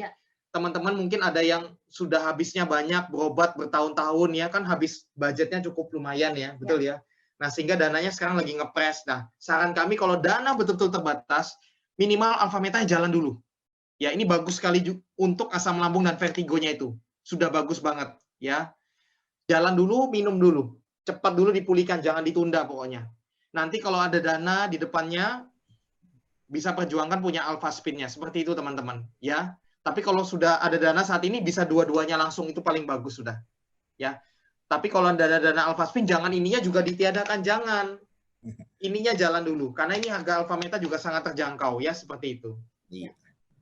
teman-teman mungkin ada yang sudah habisnya banyak berobat bertahun-tahun ya kan, habis budgetnya cukup lumayan ya, betul ya. Nah, sehingga dananya sekarang lagi ngepres. Nah, saran kami kalau dana betul-betul terbatas, minimal alpha meta jalan dulu. Ya, ini bagus sekali untuk asam lambung dan vertigonya itu. Sudah bagus banget ya. Jalan dulu, minum dulu. Cepat dulu dipulihkan, jangan ditunda pokoknya. Nanti kalau ada dana di depannya, bisa perjuangkan punya alpha spin-nya. Seperti itu teman-teman ya. Tapi kalau sudah ada dana saat ini bisa dua-duanya langsung, itu paling bagus sudah. Ya. Tapi kalau ada dana alpha spin, jangan ininya juga ditiadakan, jangan. Ininya jalan dulu karena ini harga alpha meta juga sangat terjangkau ya, seperti itu. Iya.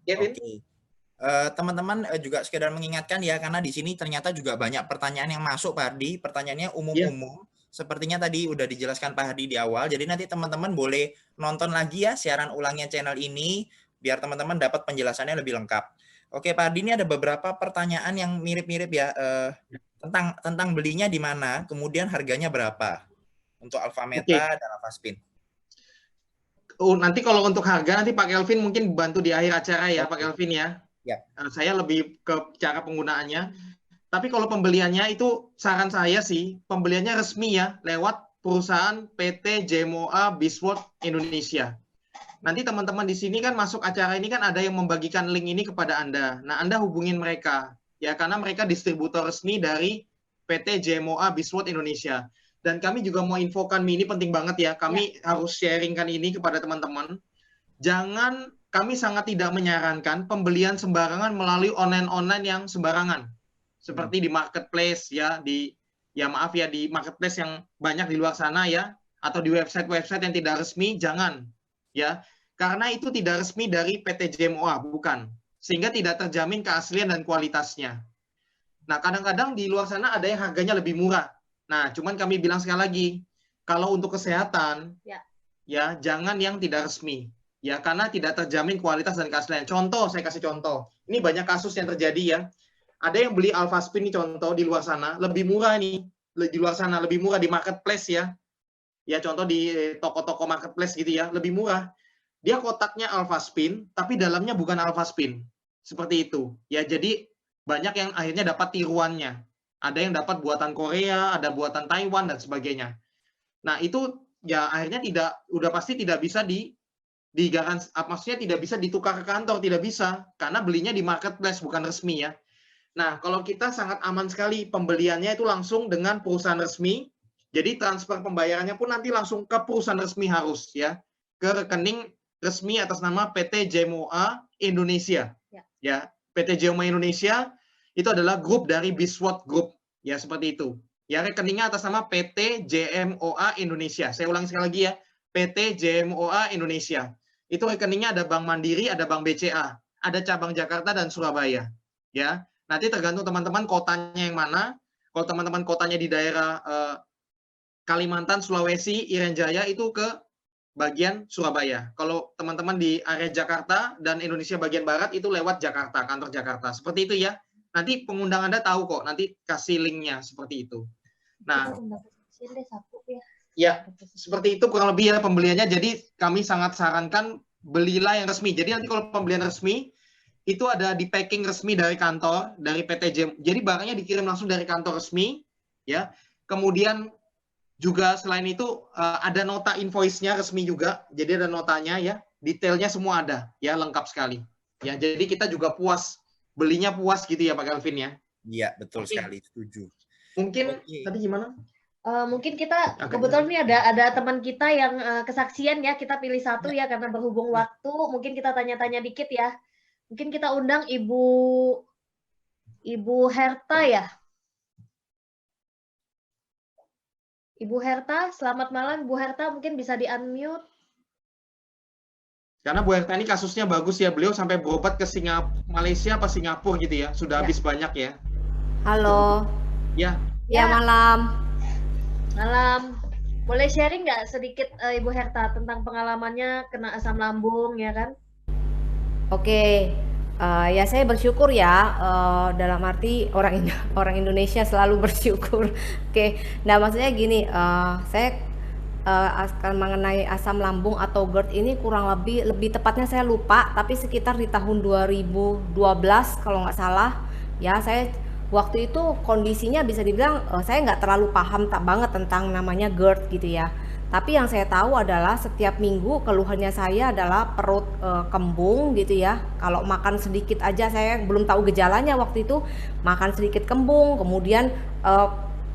Kevin? Oke. Teman-teman juga sekedar mengingatkan ya, karena di sini ternyata juga banyak pertanyaan yang masuk Pak Hardi, pertanyaannya umum-umum. Sepertinya tadi udah dijelaskan Pak Hardi di awal, jadi nanti teman-teman boleh nonton lagi ya siaran ulangnya channel ini, biar teman-teman dapat penjelasannya lebih lengkap. Oke Pak Hardi, ini ada beberapa pertanyaan yang mirip-mirip ya, tentang belinya di mana, kemudian harganya berapa untuk alpha meta dan alpha spin. Nanti kalau untuk harga nanti Pak Kelvin mungkin bantu di akhir acara ya, Pak Kelvin ya. Ya. Saya lebih ke cara penggunaannya. Tapi kalau pembeliannya itu saran saya sih, pembeliannya resmi ya, lewat perusahaan PT JMOA Bisworth Indonesia. Nanti teman-teman di sini kan masuk acara ini kan ada yang membagikan link ini kepada Anda. Nah, Anda hubungin mereka ya, karena mereka distributor resmi dari PT JMOA Bisworth Indonesia. Dan kami juga mau infokan, ini penting banget ya, kami harus sharingkan ini kepada teman-teman. Jangan, kami sangat tidak menyarankan pembelian sembarangan melalui online-online yang sembarangan. Seperti di marketplace ya, di marketplace yang banyak di luar sana ya, atau di website-website yang tidak resmi, jangan ya. Karena itu tidak resmi dari PT JMOA, bukan. Sehingga tidak terjamin keaslian dan kualitasnya. Nah, kadang-kadang di luar sana ada yang harganya lebih murah. Nah, cuman kami bilang sekali lagi, kalau untuk kesehatan, ya jangan yang tidak resmi, ya karena tidak terjamin kualitas dan keaslian. Contoh, saya kasih contoh. Ini banyak kasus yang terjadi ya. Ada yang beli alpha spin ini contoh di luar sana lebih murah nih, di luar sana lebih murah di marketplace ya. Ya contoh di toko-toko marketplace gitu ya, lebih murah. Dia kotaknya alpha spin, tapi dalamnya bukan alpha spin. Seperti itu. Ya jadi banyak yang akhirnya dapat tiruannya. Ada yang dapat buatan Korea, ada buatan Taiwan dan sebagainya. Nah, itu ya akhirnya udah pasti tidak bisa maksudnya tidak bisa ditukar ke kantor, tidak bisa karena belinya di marketplace bukan resmi ya. Nah, kalau kita sangat aman sekali pembeliannya itu langsung dengan perusahaan resmi. Jadi transfer pembayarannya pun nanti langsung ke perusahaan resmi harus ya, ke rekening resmi atas nama PT JMOA Indonesia. Ya, PT JMOA Indonesia itu adalah grup dari Bisworth Group, ya seperti itu. Ya rekeningnya atas nama PT JMOA Indonesia. Saya ulang sekali lagi ya, PT JMOA Indonesia. Itu rekeningnya ada Bank Mandiri, ada Bank BCA, ada cabang Jakarta dan Surabaya. Ya, nanti tergantung teman-teman kotanya yang mana. Kalau teman-teman kotanya di daerah Kalimantan, Sulawesi, Irian Jaya itu ke bagian Surabaya. Kalau teman-teman di area Jakarta dan Indonesia bagian barat itu lewat Jakarta, kantor Jakarta. Seperti itu ya. Nanti pengundang Anda tahu kok, nanti kasih linknya seperti itu. Nah, ya seperti itu kurang lebih ya pembeliannya. Jadi kami sangat sarankan belilah yang resmi. Jadi nanti kalau pembelian resmi itu ada di packing resmi dari kantor, dari PT JM. Jadi barangnya dikirim langsung dari kantor resmi, ya. Kemudian juga selain itu ada nota invoice-nya resmi juga. Jadi ada notanya ya, detailnya semua ada, ya lengkap sekali. Ya, jadi kita juga puas. Belinya puas gitu ya Pak Kelvin ya? Iya, betul sekali, setuju. Mungkin tadi gimana? Mungkin kita kebetulan nih ada teman kita yang kesaksian ya, kita pilih satu ya karena berhubung waktu, mungkin kita tanya-tanya dikit ya. Mungkin kita undang Ibu Herta ya. Ibu Herta, selamat malam Ibu Herta, mungkin bisa di-unmute. Karena Bu Herta ini kasusnya bagus ya, beliau sampai berobat ke Malaysia apa Singapura gitu ya, sudah habis banyak ya. Halo. Ya. Ya, malam. Malam. Boleh sharing nggak sedikit Ibu Herta tentang pengalamannya kena asam lambung ya kan? Oke. Ya saya bersyukur ya, dalam arti orang Indonesia selalu bersyukur. Oke. Nah maksudnya gini, saya akan mengenai asam lambung atau GERD ini kurang lebih tepatnya saya lupa, tapi sekitar di tahun 2012 kalau nggak salah ya. Saya waktu itu kondisinya bisa dibilang saya nggak terlalu paham banget tentang namanya GERD gitu ya. Tapi yang saya tahu adalah setiap minggu keluhannya saya adalah perut kembung gitu ya. Kalau makan sedikit aja, saya belum tahu gejalanya waktu itu, makan sedikit kembung, kemudian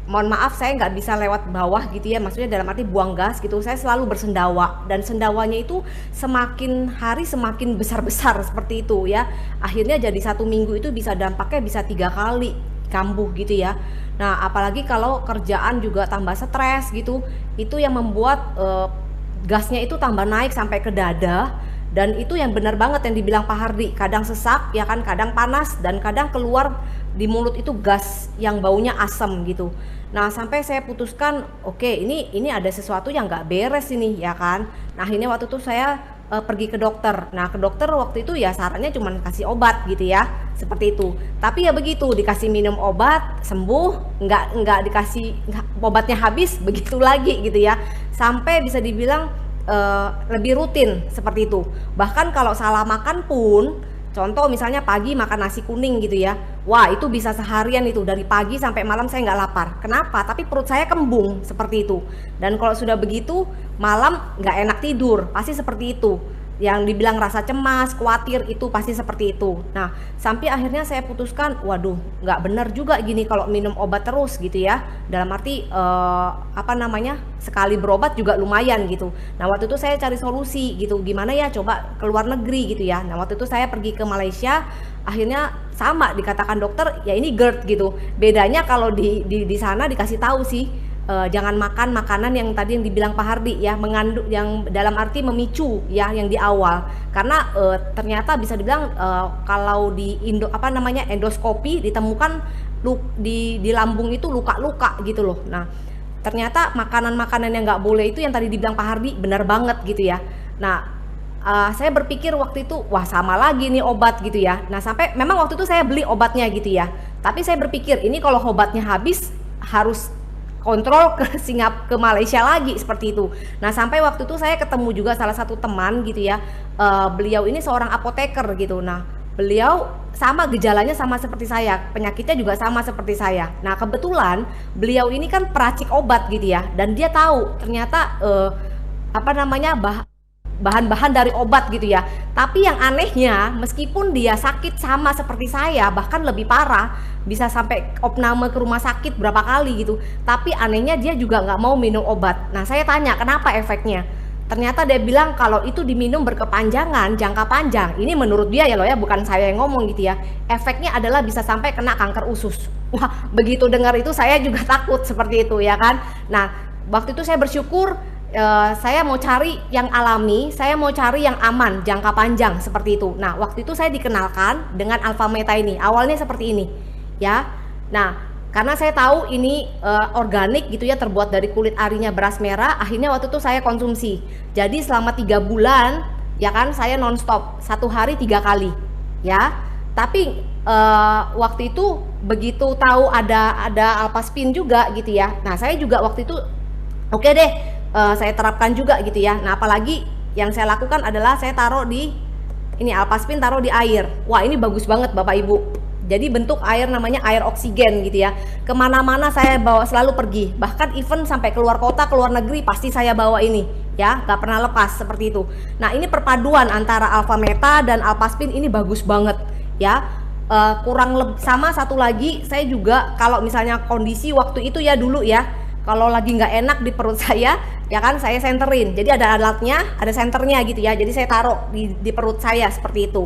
mohon maaf saya nggak bisa lewat bawah gitu ya, maksudnya dalam arti buang gas gitu, saya selalu bersendawa dan sendawanya itu semakin hari semakin besar-besar seperti itu ya. Akhirnya jadi 1 minggu itu bisa dampaknya bisa 3 kali kambuh gitu ya. Nah apalagi kalau kerjaan juga tambah stres gitu, itu yang membuat gasnya itu tambah naik sampai ke dada. Dan itu yang benar banget yang dibilang Pak Hardi, kadang sesak ya kan, kadang panas, dan kadang keluar di mulut itu gas yang baunya asam gitu. Nah sampai saya putuskan oke, ini ada sesuatu yang nggak beres ini ya kan. Nah akhirnya waktu itu saya pergi ke dokter. Nah ke dokter waktu itu ya sarannya cuma kasih obat gitu ya, seperti itu. Tapi ya begitu, dikasih minum obat sembuh, nggak dikasih obatnya habis, begitu lagi gitu ya. Sampai bisa dibilang lebih rutin seperti itu. Bahkan kalau salah makan pun, contoh misalnya pagi makan nasi kuning gitu ya, wah itu bisa seharian itu, dari pagi sampai malam saya nggak lapar. Kenapa? Tapi perut saya kembung seperti itu. Dan kalau sudah begitu malam nggak enak tidur, pasti seperti itu. Yang dibilang rasa cemas, khawatir, itu pasti seperti itu. Nah sampai akhirnya saya putuskan, waduh nggak benar juga gini kalau minum obat terus gitu ya. Dalam arti sekali berobat juga lumayan gitu. Nah waktu itu saya cari solusi gitu, gimana ya coba ke luar negeri gitu ya. Nah waktu itu saya pergi ke Malaysia, akhirnya sama dikatakan dokter ya ini GERD gitu. Bedanya kalau di sana dikasih tahu sih, jangan makan makanan yang tadi yang dibilang Pak Hardi ya, mengandung yang dalam arti memicu ya yang di awal, karena ternyata bisa dibilang kalau di endoskopi ditemukan di lambung itu luka-luka gitu loh. Nah ternyata makanan-makanan yang nggak boleh itu yang tadi dibilang Pak Hardi benar banget gitu ya. Nah saya berpikir waktu itu wah sama lagi nih obat gitu ya. Nah sampai memang waktu itu saya beli obatnya gitu ya, tapi saya berpikir ini kalau obatnya habis harus kontrol ke Malaysia lagi seperti itu. Nah sampai waktu itu saya ketemu juga salah satu teman gitu ya, beliau ini seorang apoteker gitu. Nah beliau sama gejalanya sama seperti saya, penyakitnya juga sama seperti saya. Nah kebetulan beliau ini kan peracik obat gitu ya, dan dia tahu ternyata bahan-bahan dari obat gitu ya. Tapi yang anehnya meskipun dia sakit sama seperti saya, bahkan lebih parah, bisa sampai opname ke rumah sakit berapa kali gitu, tapi anehnya dia juga nggak mau minum obat. Nah saya tanya kenapa efeknya, ternyata dia bilang kalau itu diminum berkepanjangan, jangka panjang, ini menurut dia ya loh ya, bukan saya yang ngomong gitu ya, efeknya adalah bisa sampai kena kanker usus. Wah begitu dengar itu saya juga takut seperti itu ya kan. Nah waktu itu saya bersyukur, saya mau cari yang alami, saya mau cari yang aman, jangka panjang seperti itu. Nah waktu itu saya dikenalkan dengan Alphameta ini, awalnya seperti ini ya. Nah karena saya tahu ini organik gitu ya, terbuat dari kulit arinya beras merah, akhirnya waktu itu saya konsumsi. Jadi selama 3 bulan ya kan saya nonstop, 1 hari 3 kali ya. Tapi waktu itu begitu tahu ada Alpaspin juga gitu ya, nah saya juga waktu itu oke deh, saya terapkan juga gitu ya. Nah apalagi yang saya lakukan adalah saya taruh di ini Alpaspin, taruh di air. Wah ini bagus banget Bapak Ibu, jadi bentuk air namanya air oksigen gitu ya. Kemana-mana saya bawa, selalu pergi, bahkan even sampai keluar kota, keluar negeri pasti saya bawa ini ya, gak pernah lepas seperti itu. Nah ini perpaduan antara Alphameta dan Alpaspin ini bagus banget ya. Sama satu lagi, saya juga kalau misalnya kondisi waktu itu ya dulu ya, kalau lagi nggak enak di perut saya ya kan, saya senterin, jadi ada alatnya, ada senternya gitu ya, jadi saya taruh di perut saya seperti itu.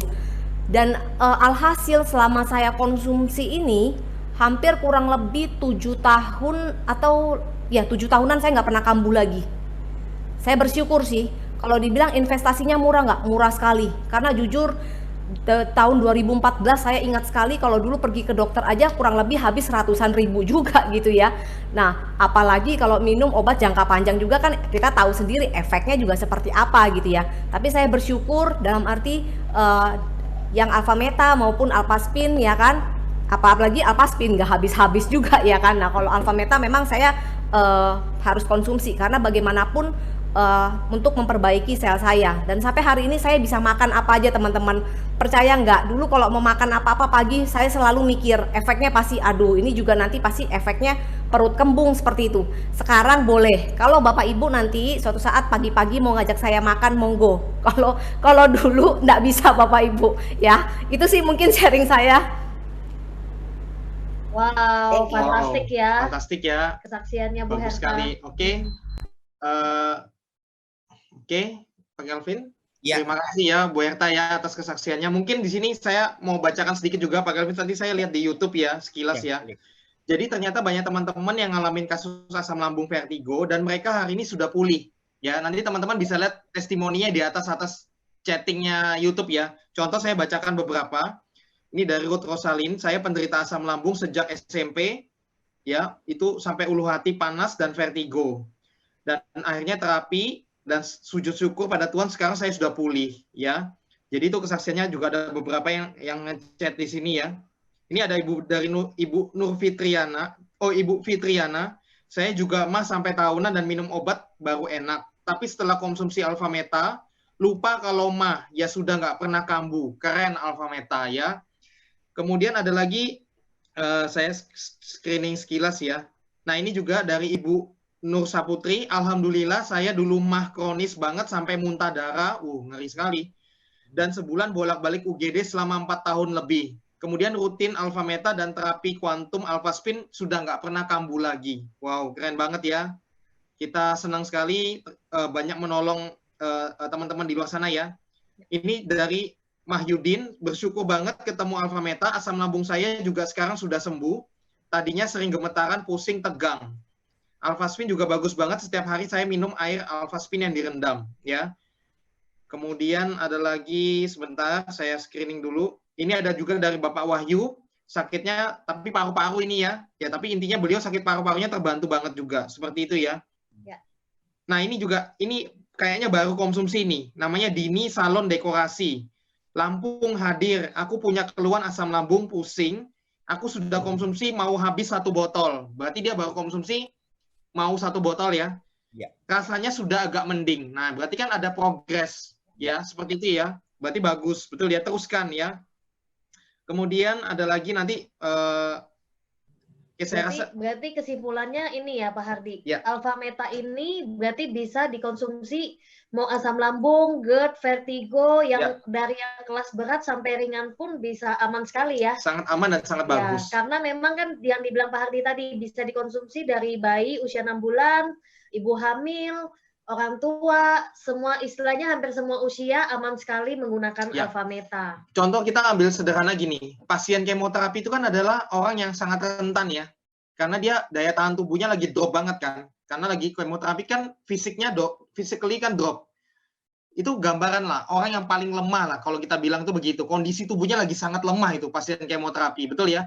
Dan alhasil selama saya konsumsi ini hampir kurang lebih 7 tahun atau ya 7 tahunan saya nggak pernah kambuh lagi. Saya bersyukur sih, kalau dibilang investasinya murah nggak, murah sekali. Karena jujur tahun 2014 saya ingat sekali kalau dulu pergi ke dokter aja kurang lebih habis ratusan ribu juga gitu ya. Nah apalagi kalau minum obat jangka panjang juga kan kita tahu sendiri efeknya juga seperti apa gitu ya. Tapi saya bersyukur dalam arti yang Alphameta maupun Alpaspin ya kan, apalagi Alpaspin nggak habis-habis juga ya kan. Nah kalau Alphameta memang saya harus konsumsi karena bagaimanapun untuk memperbaiki sel saya. Dan sampai hari ini saya bisa makan apa aja teman-teman. Percaya nggak? Dulu kalau mau makan apa-apa pagi saya selalu mikir efeknya pasti aduh ini juga nanti pasti efeknya perut kembung seperti itu. Sekarang boleh. Kalau Bapak Ibu nanti suatu saat pagi-pagi mau ngajak saya makan monggo. Kalau dulu nggak bisa Bapak Ibu ya. Itu sih mungkin sharing saya. Wow, fantastik ya. Fantastik ya. Kesaksiannya Bu Bagus Herta. sekali. Oke. Oke, Pak Kelvin. Ya. Terima kasih ya Bu Herta ya atas kesaksiannya. Mungkin di sini saya mau bacakan sedikit juga Pak Kelvin. Tadi saya lihat di YouTube ya, sekilas ya. Jadi ternyata banyak teman-teman yang ngalamin kasus asam lambung vertigo dan mereka hari ini sudah pulih. Ya, nanti teman-teman bisa lihat testimoninya di atas chattingnya YouTube ya. Contoh saya bacakan beberapa. Ini dari Ruth Rosalin, saya penderita asam lambung sejak SMP. Ya, itu sampai ulu hati panas dan vertigo. Dan akhirnya terapi dan sujud syukur pada Tuhan sekarang saya sudah pulih ya. Jadi itu kesaksiannya juga ada beberapa yang nge-chat di sini ya. Ini ada Ibu Nur Fitriana. Oh, Ibu Fitriana, saya juga mah sampai tahunan dan minum obat baru enak. Tapi setelah konsumsi Alpha Meta, lupa kalau mah ya sudah nggak pernah kambuh. Keren Alpha Meta ya. Kemudian ada lagi saya screening sekilas ya. Nah, ini juga dari Ibu Nur Saputri, alhamdulillah saya dulu mah kronis banget sampai muntah darah, ngeri sekali. Dan sebulan bolak-balik UGD selama 4 tahun lebih. Kemudian rutin Alpha Meta dan terapi kuantum Alpha Spin sudah nggak pernah kambuh lagi. Wow, keren banget ya. Kita senang sekali banyak menolong teman-teman di luar sana ya. Ini dari Mahyudin, bersyukur banget ketemu Alpha Meta, asam lambung saya juga sekarang sudah sembuh. Tadinya sering gemetaran, pusing, tegang. Alpha Spin juga bagus banget, setiap hari saya minum air Alpha Spin yang direndam ya. Kemudian ada lagi, sebentar saya screening dulu. Ini ada juga dari Bapak Wahyu, sakitnya tapi paru-paru ini ya. Ya, tapi intinya beliau sakit paru-parunya terbantu banget juga, seperti itu ya. Ya. Nah, ini juga ini kayaknya baru konsumsi nih, namanya Dini Salon Dekorasi. Lampung hadir, aku punya keluhan asam lambung, pusing. Aku sudah konsumsi mau habis 1 botol. Berarti dia baru konsumsi mau 1 botol ya. Rasanya sudah agak mending. Nah, berarti kan ada progres ya, seperti itu ya. Berarti bagus, betul ya, teruskan ya. Kemudian ada lagi nanti berarti kesimpulannya ini ya Pak Hardi. Ya. Alpha Meta ini berarti bisa dikonsumsi mau asam lambung, GERD, vertigo yang dari yang kelas berat sampai ringan pun bisa aman sekali ya. Sangat aman dan sangat bagus. Karena memang kan yang dibilang Pak Hardi tadi bisa dikonsumsi dari bayi usia 6 bulan, ibu hamil, orang tua, semua istilahnya hampir semua usia aman sekali menggunakan Alpha Meta. Contoh kita ambil sederhana gini, pasien kemoterapi itu kan adalah orang yang sangat rentan ya, karena dia daya tahan tubuhnya lagi drop banget kan, karena lagi kemoterapi kan physically kan drop. Itu gambaran lah, orang yang paling lemah lah, kalau kita bilang itu begitu, kondisi tubuhnya lagi sangat lemah itu pasien kemoterapi, betul ya?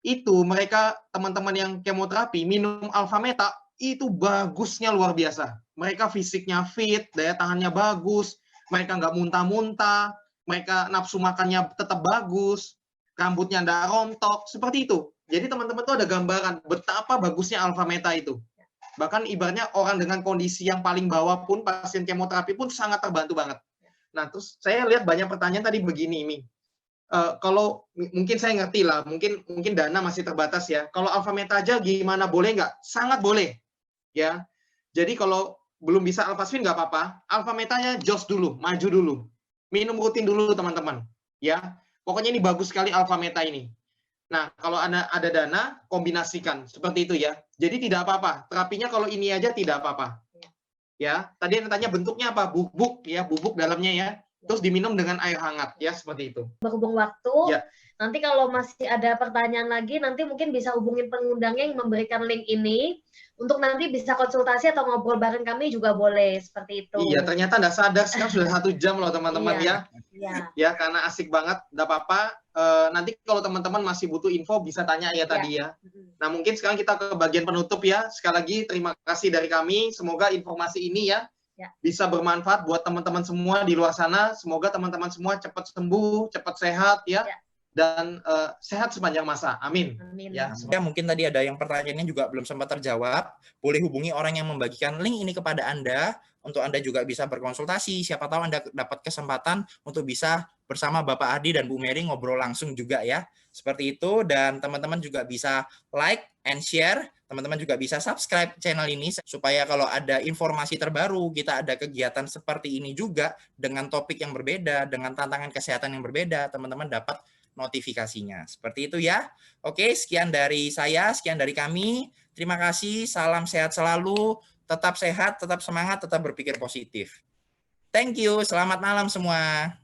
Itu mereka, teman-teman yang kemoterapi, minum Alpha Meta, itu bagusnya luar biasa. Mereka fisiknya fit, daya tahannya bagus, mereka nggak muntah-muntah, mereka nafsu makannya tetap bagus, rambutnya nggak rontok, seperti itu. Jadi teman-teman tuh ada gambaran betapa bagusnya Alpha Meta itu. Bahkan ibaratnya orang dengan kondisi yang paling bawah pun, pasien kemoterapi pun sangat terbantu banget. Nah, terus saya lihat banyak pertanyaan tadi begini, Mi. Kalau mungkin saya ngerti lah, mungkin dana masih terbatas ya. Kalau Alpha Meta aja gimana, boleh nggak? Sangat boleh. Ya, jadi kalau belum bisa Alpha Spin nggak apa-apa, Alpha Metanya jos dulu, maju dulu, minum rutin dulu teman-teman, ya. Pokoknya ini bagus sekali Alpha Meta ini. Nah, kalau ada dana, kombinasikan seperti itu ya. Jadi tidak apa-apa, terapinya kalau ini aja tidak apa-apa. Ya, tadi yang tanya bentuknya apa? Bubuk ya, bubuk dalamnya ya. Terus diminum dengan air hangat ya, seperti itu. Berhubung waktu, ya. Nanti kalau masih ada pertanyaan lagi, nanti mungkin bisa hubungin pengundangnya yang memberikan link ini, untuk nanti bisa konsultasi atau ngobrol bareng kami juga boleh, seperti itu. Iya, ternyata nggak sadar, sekarang sudah 1 jam loh teman-teman ya. Ya, karena asik banget, nggak apa-apa. Nanti kalau teman-teman masih butuh info, bisa tanya ya tadi ya. Nah, mungkin sekarang kita ke bagian penutup ya. Sekali lagi, terima kasih dari kami. Semoga informasi ini ya bisa bermanfaat buat teman-teman semua di luar sana. Semoga teman-teman semua cepat sembuh, cepat sehat ya. dan sehat sepanjang masa. Amin. Amin. Ya, mungkin tadi ada yang pertanyaannya juga belum sempat terjawab. Boleh hubungi orang yang membagikan link ini kepada Anda untuk Anda juga bisa berkonsultasi. Siapa tahu Anda dapat kesempatan untuk bisa bersama Bapak Adi dan Bu Mary ngobrol langsung juga ya. Seperti itu, dan teman-teman juga bisa like and share. Teman-teman juga bisa subscribe channel ini supaya kalau ada informasi terbaru, kita ada kegiatan seperti ini juga dengan topik yang berbeda, dengan tantangan kesehatan yang berbeda, teman-teman dapat notifikasinya. Seperti itu ya. Oke, sekian dari saya, sekian dari kami. Terima kasih, salam sehat selalu, tetap sehat, tetap semangat, tetap berpikir positif. Thank you, selamat malam semua.